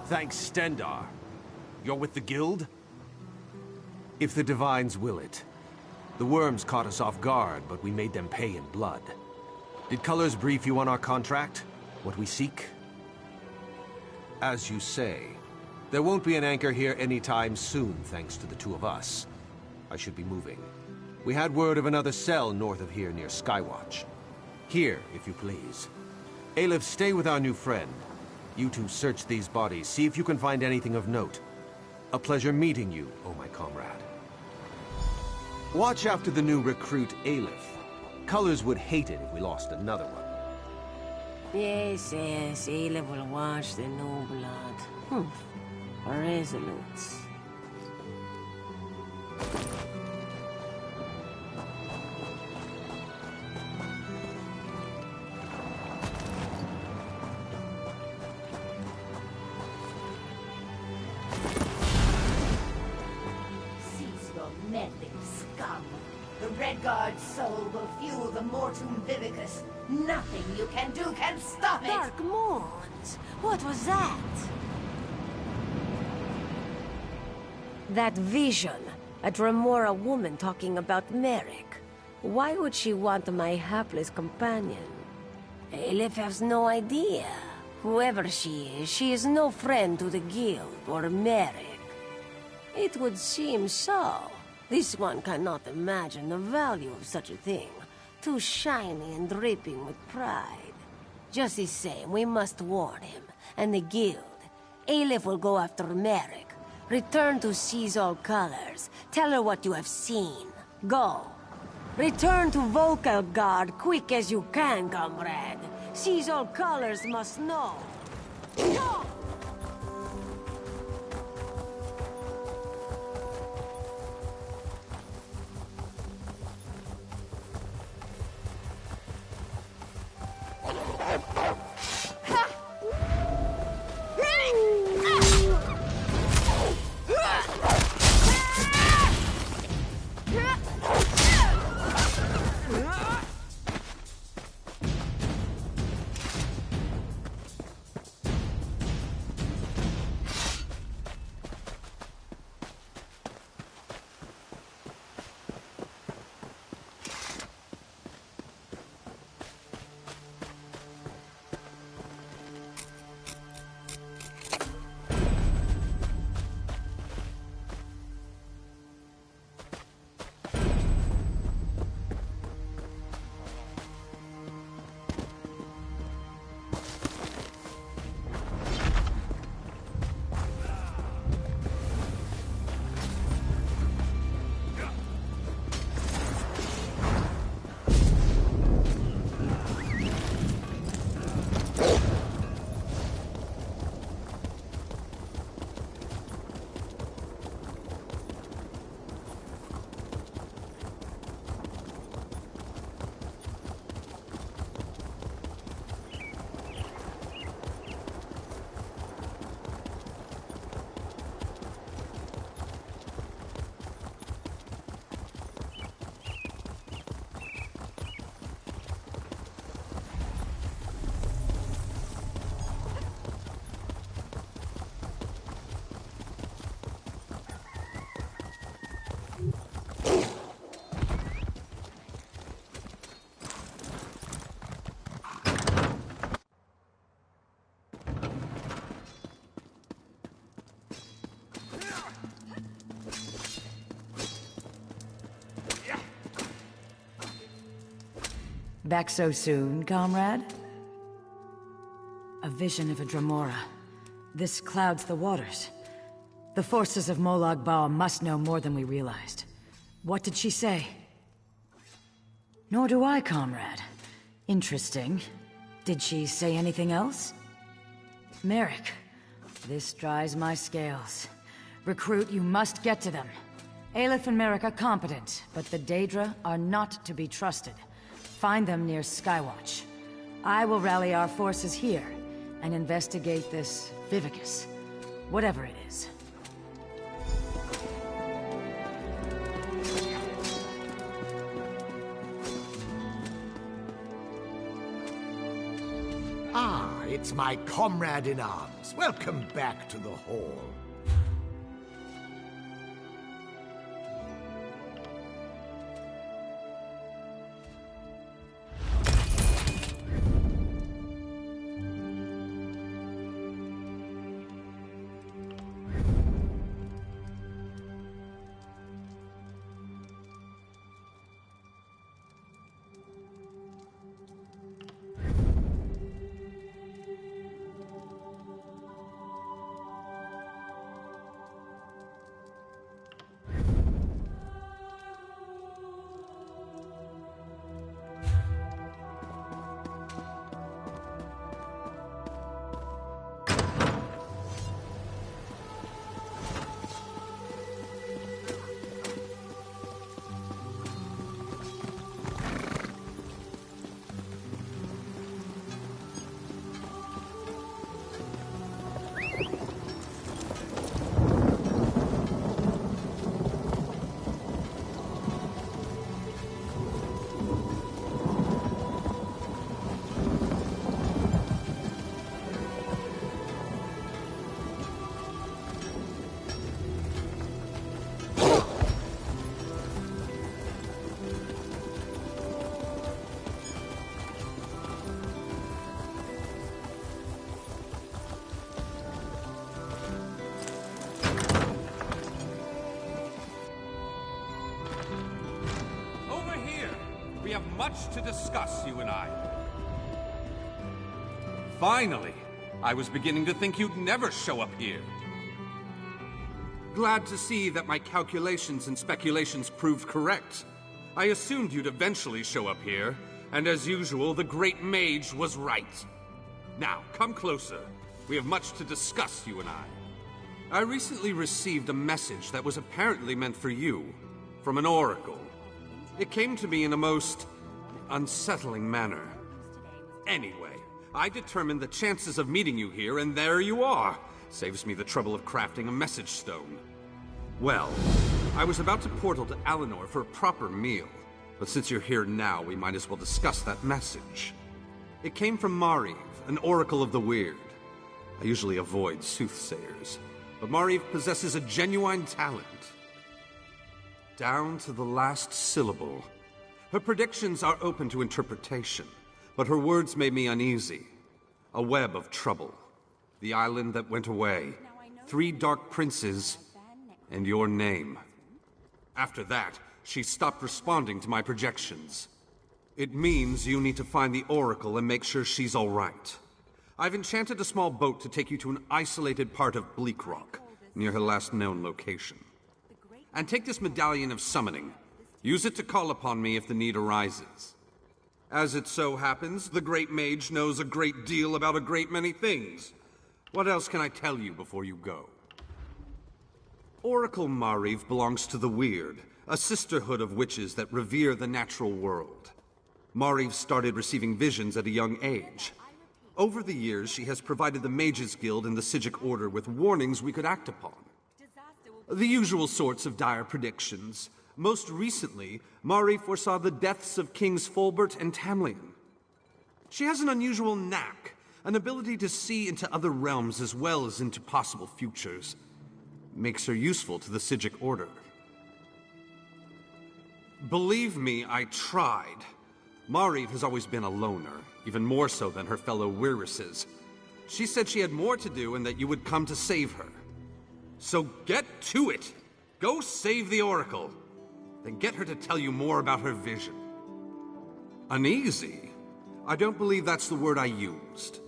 [SPEAKER 16] Thanks, Stendar. You're with the Guild? If the Divines will it. The worms caught us off guard, but we made them pay in blood. Did Colors brief you on our contract? What we seek? As you say, there won't be an anchor here anytime soon, thanks to the two of us. I should be moving. We had word of another cell north of here near Skywatch. Here, if you please. Aleph, stay with our new friend. You two search these bodies, see if you can find anything of note. A pleasure meeting you, oh my comrade. Watch after the new recruit, Aleph. Colors would hate it if we lost another one.
[SPEAKER 17] Yes, Aleph will watch the new blood. Resolute.
[SPEAKER 18] Redguard's soul will fuel the Mortum Vivicus. Nothing you can do can stop it!
[SPEAKER 17] Dark Moons! What was that? That vision. A Dremora woman talking about Merrick. Why would she want my hapless companion? Aleph has no idea. Whoever she is no friend to the Guild or Merrick. It would seem so. This one cannot imagine the value of such a thing. Too shiny and dripping with pride. Just the same, we must warn him. And the Guild. Aleph will go after Merrick. Return to Seize All Colors. Tell her what you have seen. Go. Return to Volkelgard quick as you can, comrade. Seize All Colors must know. Go!
[SPEAKER 5] Back so soon, comrade? A vision of a Dremora. This clouds the waters. The forces of Molag Bal must know more than we realized. What did she say? Nor do I, comrade. Interesting. Did she say anything else? Merrick, this dries my scales. Recruit, you must get to them. Aelith and Merrick are competent, but the Daedra are not to be trusted. Find them near Skywatch. I will rally our forces here and investigate this Vivicus, whatever it is.
[SPEAKER 13] Ah, it's my comrade in arms. Welcome back to the hall.
[SPEAKER 16] We have much to discuss, you and I. Finally! I was beginning to think you'd never show up here. Glad to see that my calculations and speculations proved correct. I assumed you'd eventually show up here, and as usual, the Great Mage was right. Now, come closer. We have much to discuss, you and I. I recently received a message that was apparently meant for you, from an oracle. It came to me in a most unsettling manner. Anyway, I determined the chances of meeting you here, and there you are. Saves me the trouble of crafting a message stone. Well, I was about to portal to Alinor for a proper meal, but since you're here now, we might as well discuss that message. It came from Mariv, an oracle of the weird. I usually avoid soothsayers, but Mariv possesses a genuine talent. Down to the last syllable. Her predictions are open to interpretation, but her words made me uneasy. A web of trouble. The island that went away. 3 dark princes, and your name. After that, she stopped responding to my projections. It means you need to find the oracle and make sure she's all right. I've enchanted a small boat to take you to an isolated part of Bleak Rock, near her last known location. And take this medallion of summoning. Use it to call upon me if the need arises. As it so happens, the Great Mage knows a great deal about a great many things. What else can I tell you before you go? Oracle Mariv belongs to the Weird, a sisterhood of witches that revere the natural world. Mariv started receiving visions at a young age. Over the years, she has provided the Mages Guild and the Psijic Order with warnings we could act upon. The usual sorts of dire predictions. Most recently, Mari foresaw the deaths of Kings Fulbert and Tamlian. She has an unusual knack, an ability to see into other realms as well as into possible futures. Makes her useful to the Psijic Order. Believe me, I tried. Mariv has always been a loner, even more so than her fellow Wirises. She said she had more to do and that you would come to save her. So get to it! Go save the Oracle! Then get her to tell you more about her vision. Uneasy? I don't believe that's the word I used.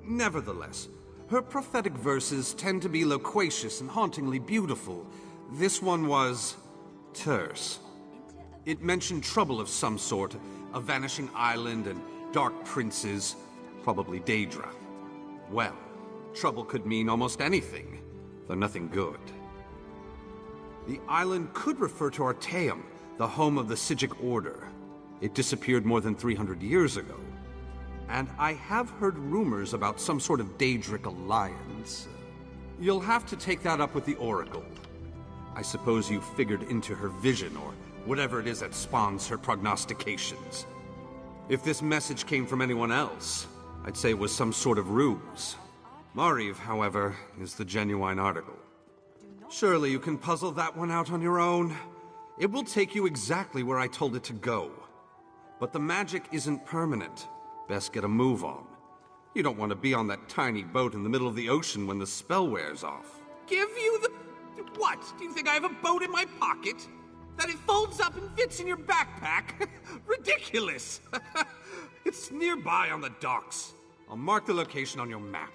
[SPEAKER 16] Nevertheless, her prophetic verses tend to be loquacious and hauntingly beautiful. This one was terse. It mentioned trouble of some sort, a vanishing island and dark princes, probably Daedra. Well, trouble could mean almost anything, though nothing good. The island could refer to Artaeum, the home of the Sigic Order. It disappeared more than 300 years ago. And I have heard rumors about some sort of Daedric alliance. You'll have to take that up with the Oracle. I suppose you figured into her vision, or whatever it is that spawns her prognostications. If this message came from anyone else, I'd say it was some sort of ruse. Mariv, however, is the genuine article. Surely you can puzzle that one out on your own. It will take you exactly where I told it to go. But the magic isn't permanent. Best get a move on. You don't want to be on that tiny boat in the middle of the ocean when the spell wears off.
[SPEAKER 19] Give you the... What? Do you think I have a boat in my pocket? That it folds up and fits in your backpack? Ridiculous!
[SPEAKER 16] It's nearby on the docks. I'll mark the location on your map.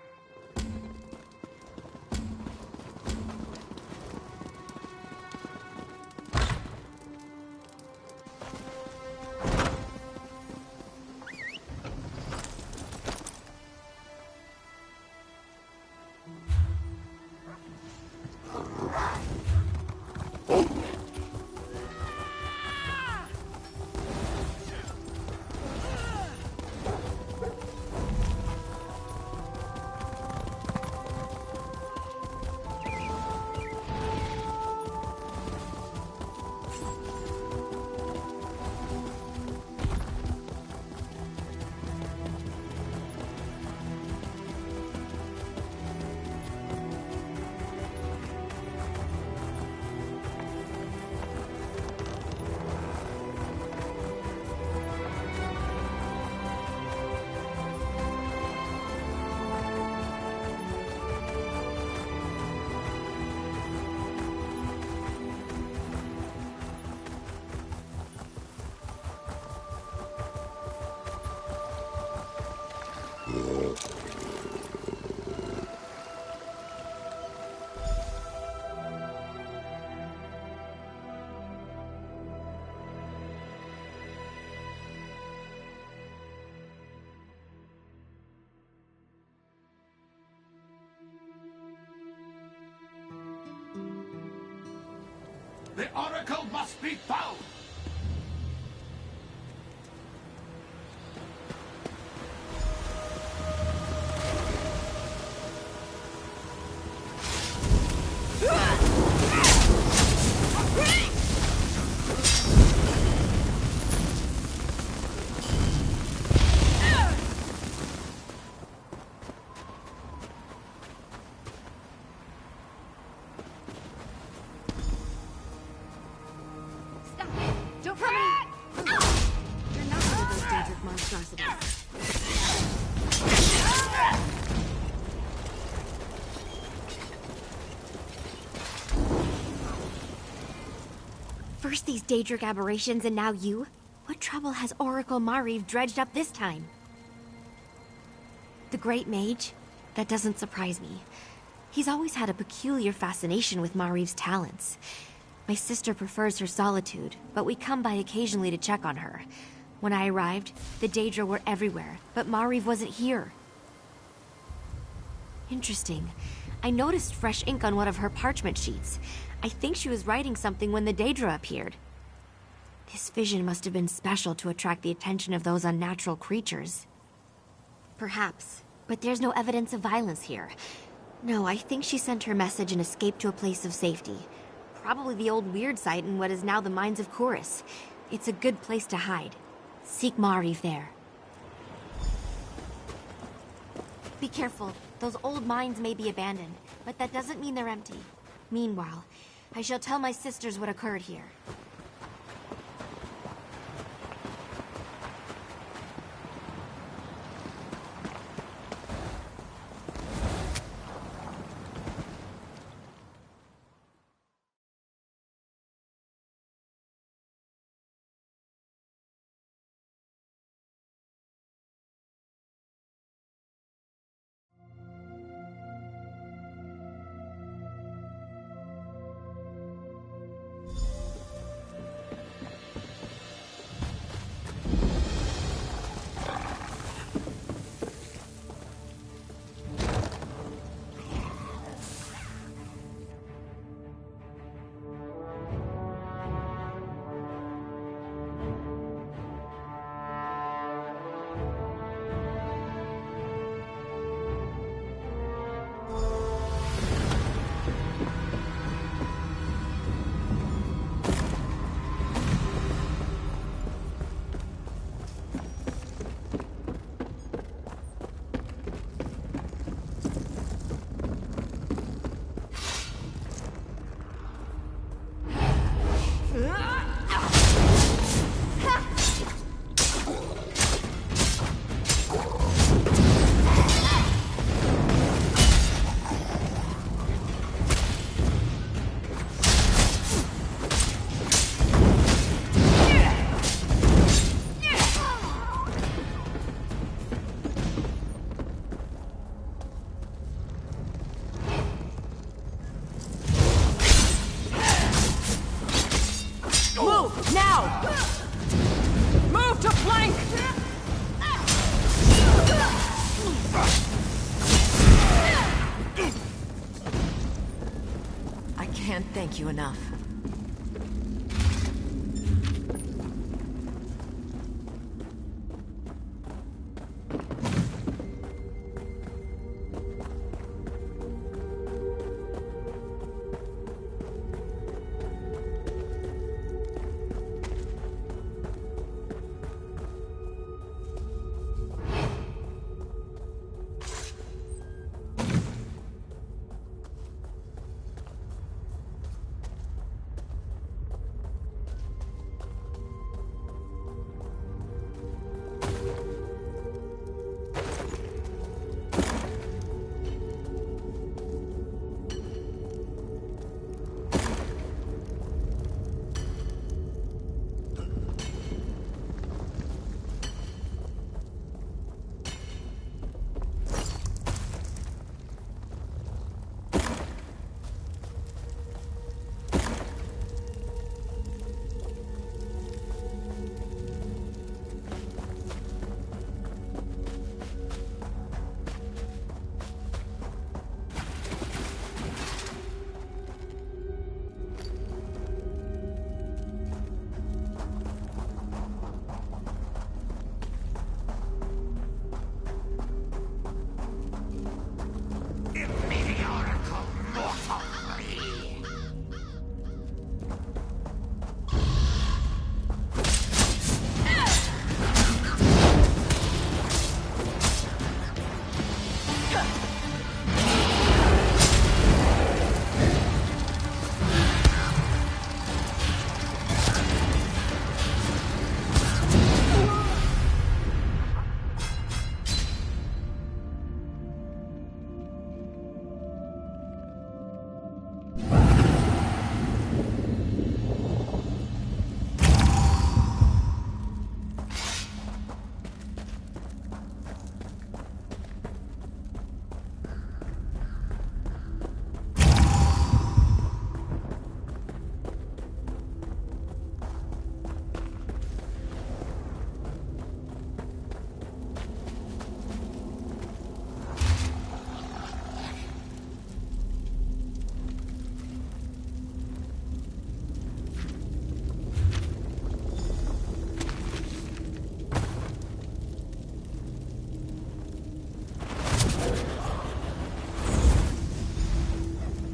[SPEAKER 6] The Oracle must be found!
[SPEAKER 20] First these Daedric aberrations and now you? What trouble has Oracle Mariv dredged up this time? The Great Mage? That doesn't surprise me. He's always had a peculiar fascination with Mariv's talents. My sister prefers her solitude, but we come by occasionally to check on her. When I arrived, the Daedra were everywhere, but Mariv wasn't here. Interesting. I noticed fresh ink on one of her parchment sheets. I think she was writing something when the Daedra appeared. This vision must have been special to attract the attention of those unnatural creatures. Perhaps, but there's no evidence of violence here. No, I think she sent her message and escaped to a place of safety. Probably the old weird site in what is now the Mines of Chorus. It's a good place to hide. Seek Mariv there. Be careful. Those old mines may be abandoned, but that doesn't mean they're empty. Meanwhile, I shall tell my sisters what occurred here.
[SPEAKER 4] thank you enough.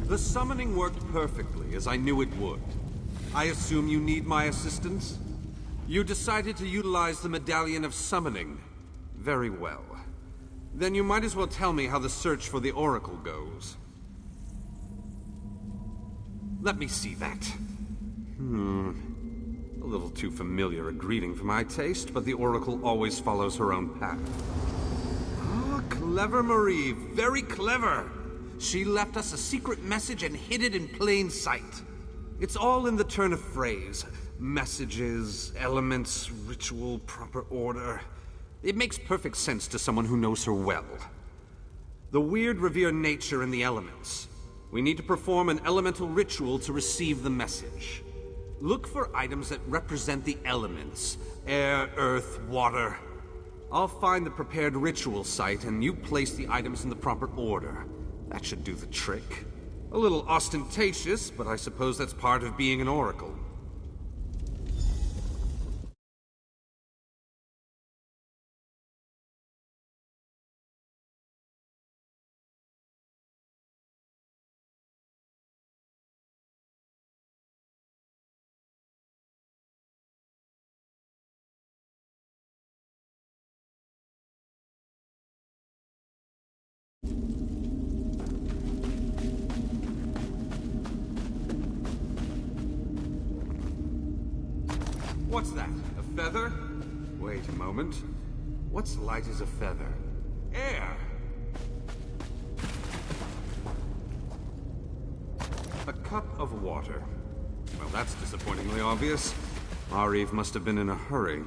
[SPEAKER 16] The summoning worked perfectly, as I knew it would. I assume you need my assistance? You decided to utilize the Medallion of Summoning. Very well. Then you might as well tell me how the search for the Oracle goes. Let me see that. A little too familiar a greeting for my taste, but the Oracle always follows her own path. Ah, clever Marie, very clever! She left us a secret message and hid it in plain sight. It's all in the turn of phrase. Messages, elements, ritual, proper order. It makes perfect sense to someone who knows her well. The weird revere nature in the elements. We need to perform an elemental ritual to receive the message. Look for items that represent the elements. Air, earth, water. I'll find the prepared ritual site and you place the items in the proper order. That should do the trick. A little ostentatious, but I suppose that's part of being an oracle. What's that? A feather? Wait a moment. What's light as a feather? Air! A cup of water. Well, that's disappointingly obvious. Areve must have been in a hurry.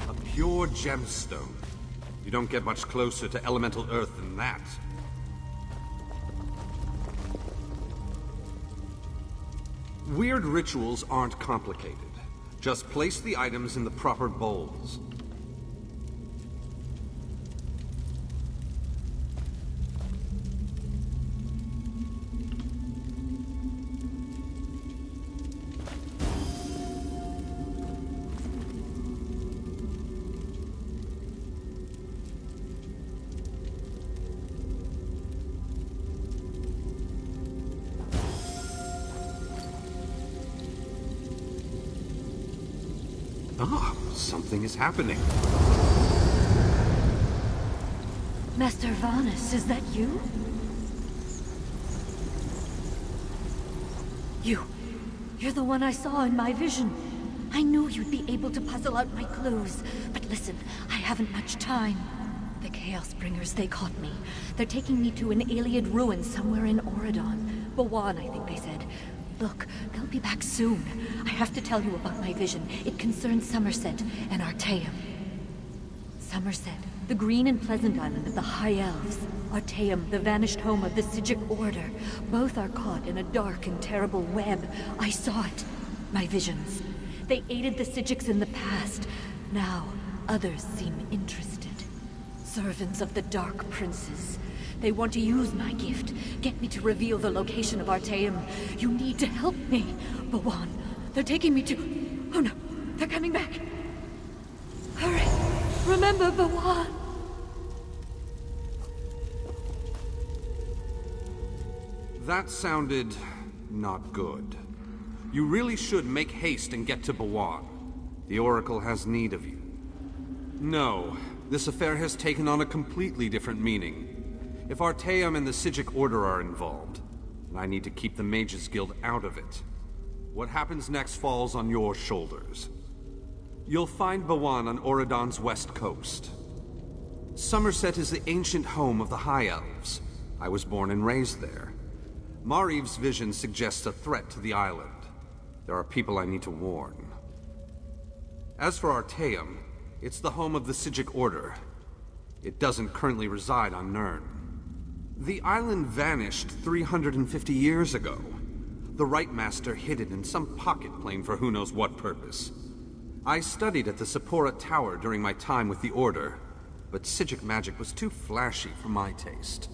[SPEAKER 16] A pure gemstone. You don't get much closer to elemental earth than that. Weird rituals aren't complicated. Just place the items in the proper bowls. Ah, something is happening.
[SPEAKER 21] Master Varnus, is that you? You're the one I saw in my vision. I knew you'd be able to puzzle out my clues. But listen, I haven't much time. The Chaos Bringers, they caught me. They're taking me to an Iliad ruin somewhere in Auridon. Bawan, I think they said. Look, they'll be back soon. I have to tell you about my vision. It concerns Somerset and Artaeum. Somerset, the green and pleasant island of the High Elves. Artaeum, the vanished home of the Sigic Order. Both are caught in a dark and terrible web. I saw it. My visions. They aided the Sigics in the past. Now, others seem interested. Servants of the Dark Princes. They want to use my gift. Get me to reveal the location of Artaeum. You need to help me. Bawan, they're taking me to... Oh no, they're coming back. Hurry. Remember Bawan.
[SPEAKER 16] That sounded... not good. You really should make haste and get to Bawan. The Oracle has need of you. No, this affair has taken on a completely different meaning. If Artaeum and the Sigic Order are involved, then I need to keep the Mages Guild out of it. What happens next falls on your shoulders. You'll find Bawan on Auridon's west coast. Somerset is the ancient home of the High Elves. I was born and raised there. Mariv's vision suggests a threat to the island. There are people I need to warn. As for Artaeum, it's the home of the Sigic Order. It doesn't currently reside on Nirn. The island vanished 350 years ago. The Right Master hid it in some pocket plane for who knows what purpose. I studied at the Sephora Tower during my time with the Order, but Sigic magic was too flashy for my taste.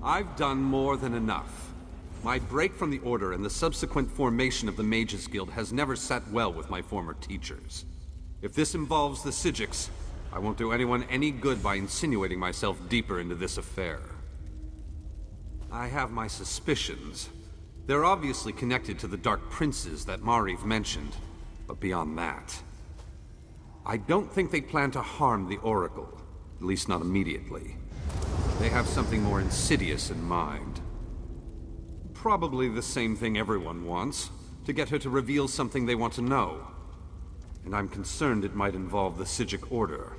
[SPEAKER 16] I've done more than enough. My break from the Order and the subsequent formation of the Mages Guild has never sat well with my former teachers. If this involves the Sigics, I won't do anyone any good by insinuating myself deeper into this affair. I have my suspicions. They're obviously connected to the Dark Princes that Mariv mentioned, but beyond that... I don't think they plan to harm the Oracle, at least not immediately. They have something more insidious in mind. Probably the same thing everyone wants, to get her to reveal something they want to know. And I'm concerned it might involve the Sigic Order.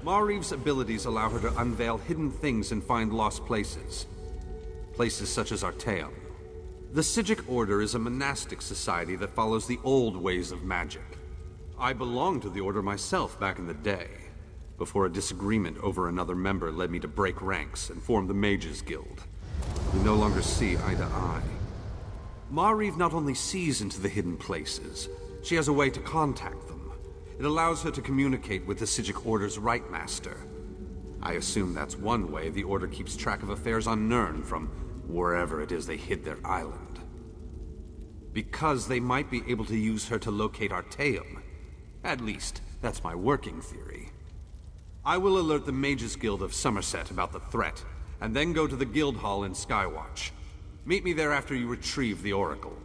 [SPEAKER 16] Mariv's abilities allow her to unveil hidden things and find lost places. Places such as Artaeum. The Sigic Order is a monastic society that follows the old ways of magic. I belonged to the Order myself back in the day, before a disagreement over another member led me to break ranks and form the Mages Guild. We no longer see eye to eye. Mariv not only sees into the hidden places, she has a way to contact them. It allows her to communicate with the Sigic Order's Right Master. I assume that's one way the Order keeps track of affairs on Nirn from wherever it is they hid their island. Because they might be able to use her to locate Artaeum. At least, that's my working theory. I will alert the Mages Guild of Somerset about the threat, and then go to the Guild Hall in Skywatch. Meet me there after you retrieve the Oracle.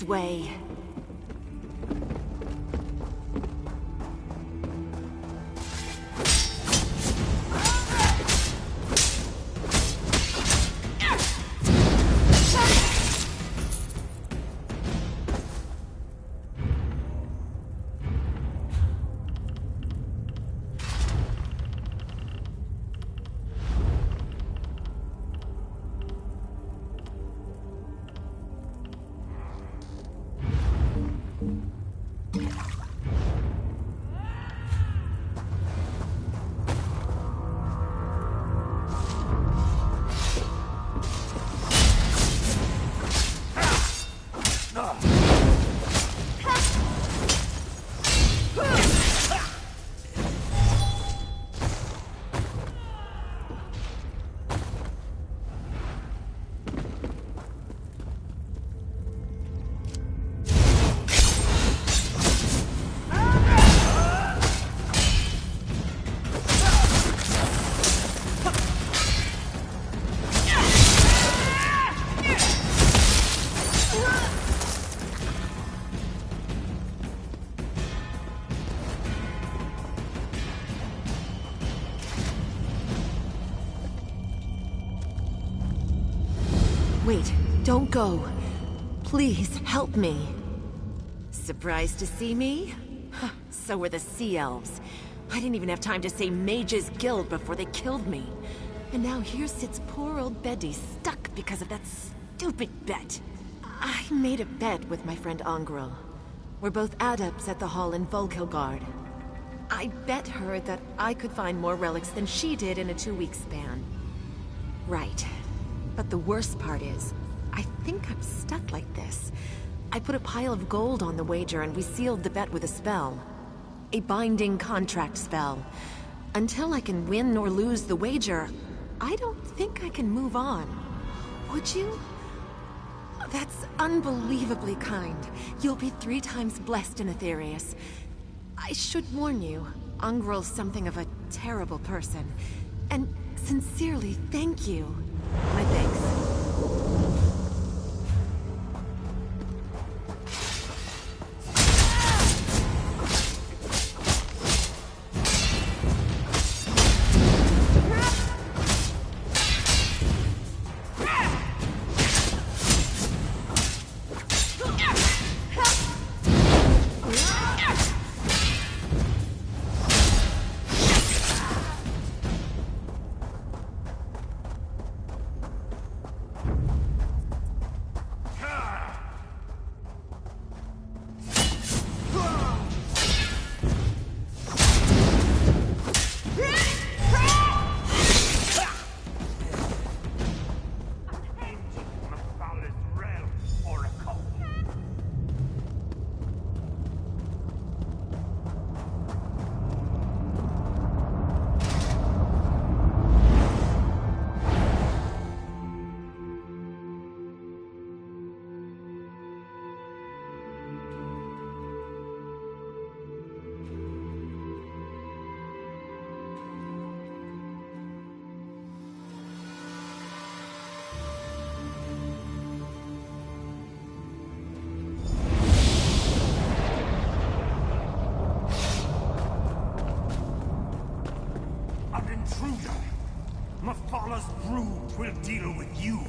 [SPEAKER 9] way. Wait, don't go. Please, help me. Surprised to see me? Huh, so were the Sea Elves. I didn't even have time to say Mage's Guild before they killed me. And now here sits poor old Betty stuck because of that stupid bet. I made a bet with my friend Angrel. We're both adepts at the hall in Volkilgard. I bet her that I could find more relics than she did in a 2-week span. Right. But the worst part is, I think I'm stuck like this. I put a pile of gold on the wager and we sealed the bet with a spell. A binding contract spell. Until I can win or lose the wager, I don't think I can move on. Would you? That's unbelievably kind. You'll be 3 times blessed in Aetherius. I should warn you, Angrel's something of a terrible person. And sincerely, thank you. My thanks.
[SPEAKER 6] Mephal's brood will deal with you.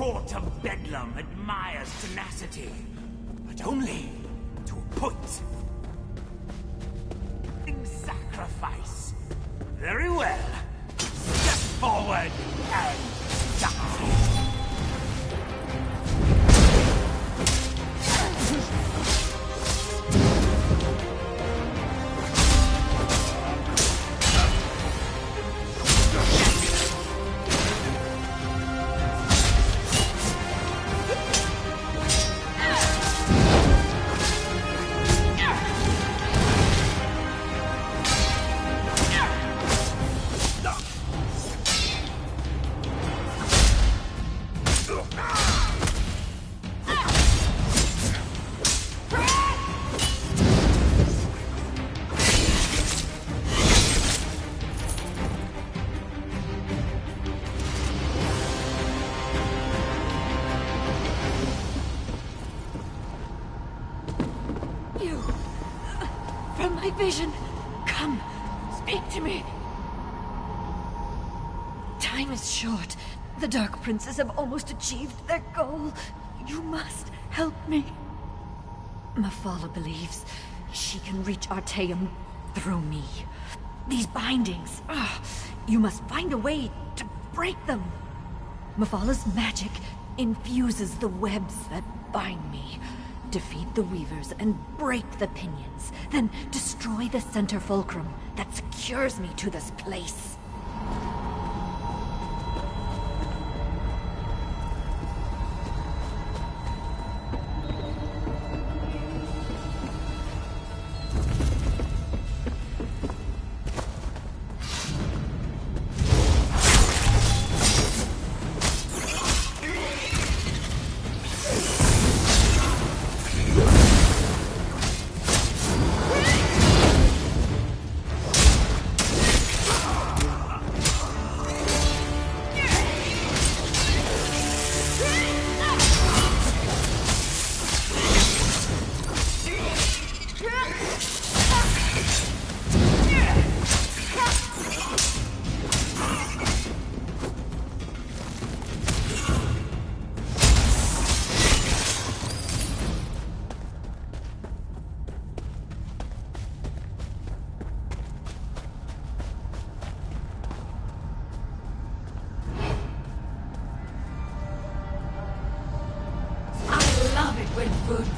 [SPEAKER 1] court of Bedlam admires tenacity, but only to a point. In sacrifice. Very well. Step forward and die.
[SPEAKER 21] Vision, come, speak to me. Time is short. The Dark Princes have almost achieved their goal. You must help me. Mafala believes she can reach Artaeum through me. These bindings, you must find a way to break them. Mafala's magic infuses the webs that bind me. Defeat the Weavers and break the pinions. Then destroy the center fulcrum that secures me to this place.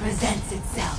[SPEAKER 2] Presents itself.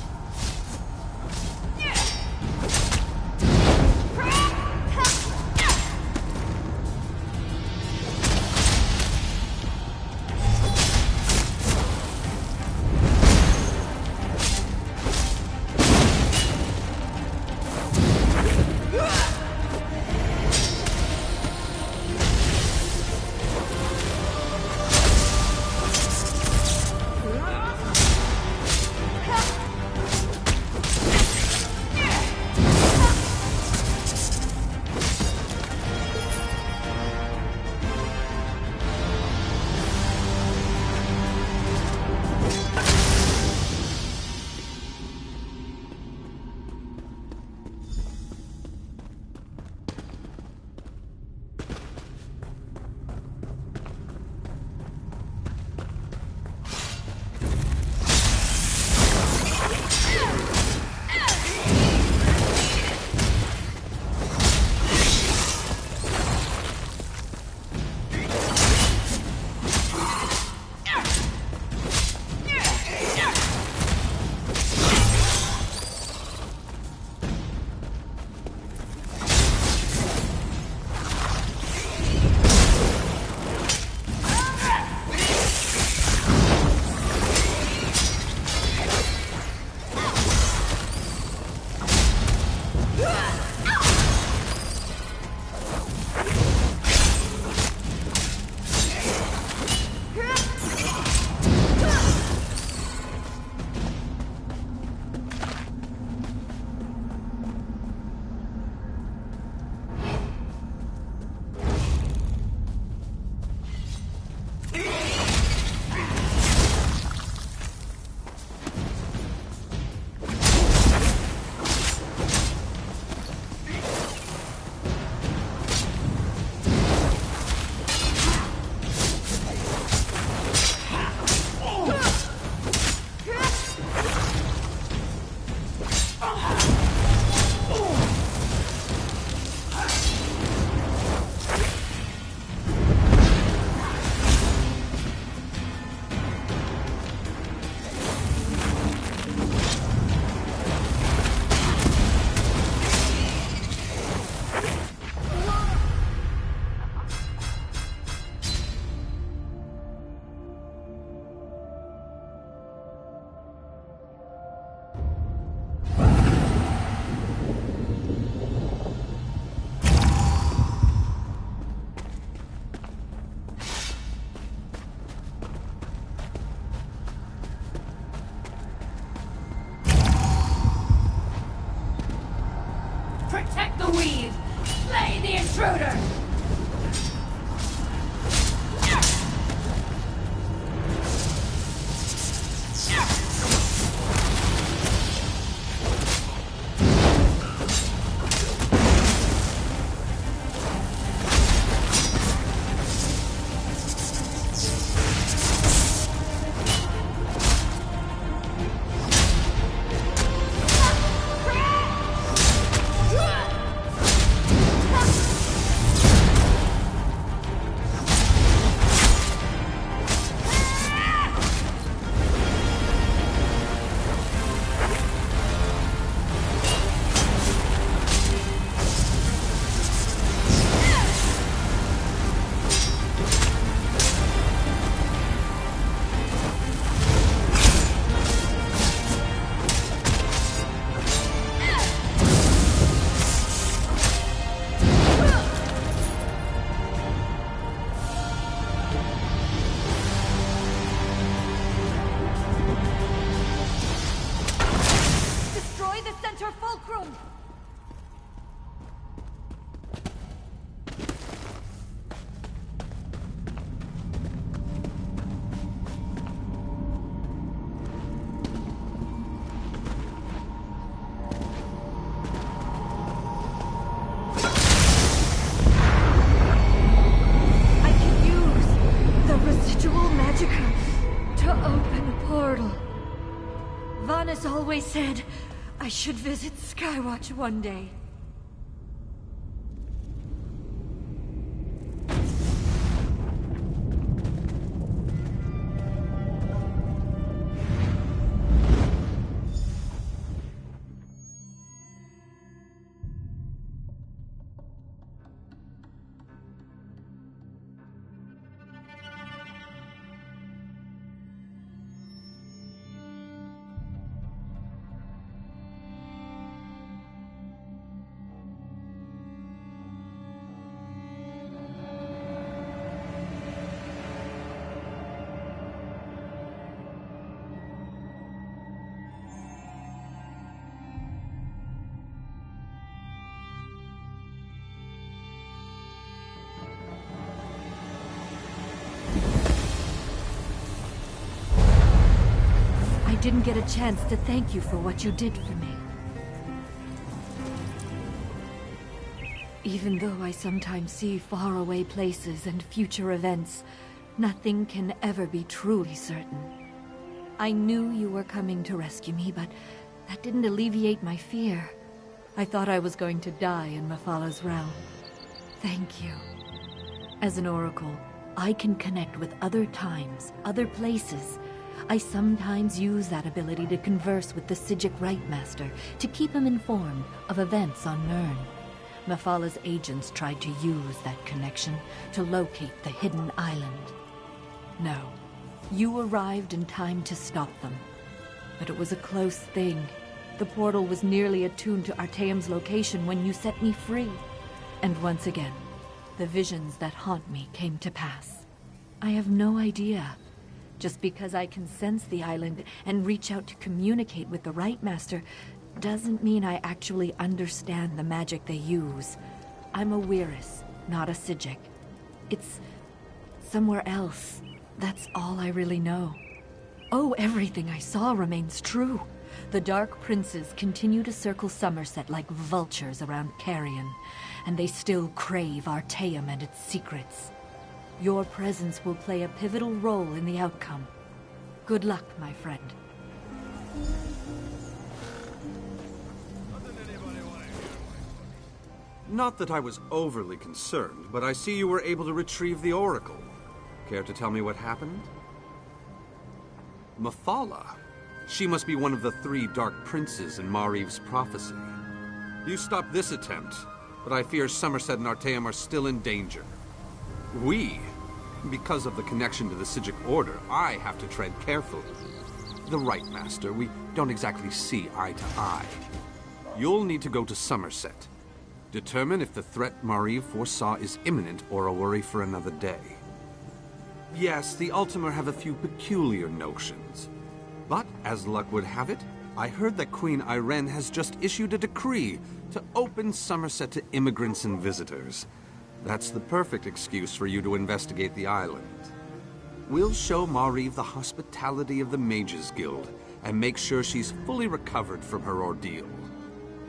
[SPEAKER 18] intruder!
[SPEAKER 21] Always said I should visit Skywatch one day. I didn't get a chance to thank you for what you did for me. Even though I sometimes see faraway places and future events, nothing can ever be truly certain. I knew you were coming to rescue me, but that didn't alleviate my fear. I thought I was going to die in Mephalah's realm. Thank you. As an oracle, I can connect with other times, other places. I sometimes use that ability to converse with the Psijic Rightmaster, to keep him informed of events on Nirn. Mephalah's agents tried to use that connection to locate the hidden island. No, you arrived in time to stop them. But it was a close thing. The portal was nearly attuned to Artaeum's location when you set me free. And once again, the visions that haunt me came to pass. I have no idea. Just because I can sense the island and reach out to communicate with the Rightmaster doesn't mean I actually understand the magic they use. I'm a Weiris, not a Psijic. It's somewhere else. That's all I really know. Oh, everything I saw remains true. The Dark Princes continue to circle Somerset like vultures around Carrion, and they still crave Artaeum and its secrets. Your presence will play a pivotal role in the outcome. Good luck, my friend.
[SPEAKER 16] Not that I was overly concerned, but I see you were able to retrieve the Oracle. Care to tell me what happened? Mephalah. She must be one of the 3 Dark Princes in Mariv's prophecy. You stopped this attempt, but I fear Somerset and Artaeum are still in danger. Because of the connection to the Psijic Order, I have to tread carefully. The Rightmaster, we don't exactly see eye to eye. You'll need to go to Somerset. Determine if the threat Mariv foresaw is imminent or a worry for another day. Yes, the Ultimar have a few peculiar notions. But, as luck would have it, I heard that Queen Irene has just issued a decree to open Somerset to immigrants and visitors. That's the perfect excuse for you to investigate the island. We'll show Mariv the hospitality of the Mages Guild, and make sure she's fully recovered from her ordeal.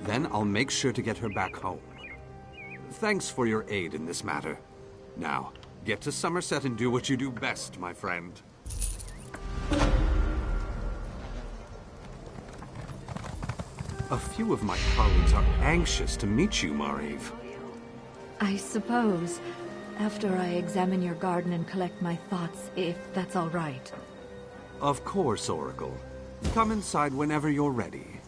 [SPEAKER 16] Then I'll make sure to get her back home. Thanks for your aid in this matter. Now, get to Somerset and do what you do best, my friend. A few of my colleagues are anxious to meet you, Mariv.
[SPEAKER 21] I suppose, after I examine your garden and collect my thoughts, if that's all right.
[SPEAKER 16] Of course, Oracle. Come inside whenever you're ready.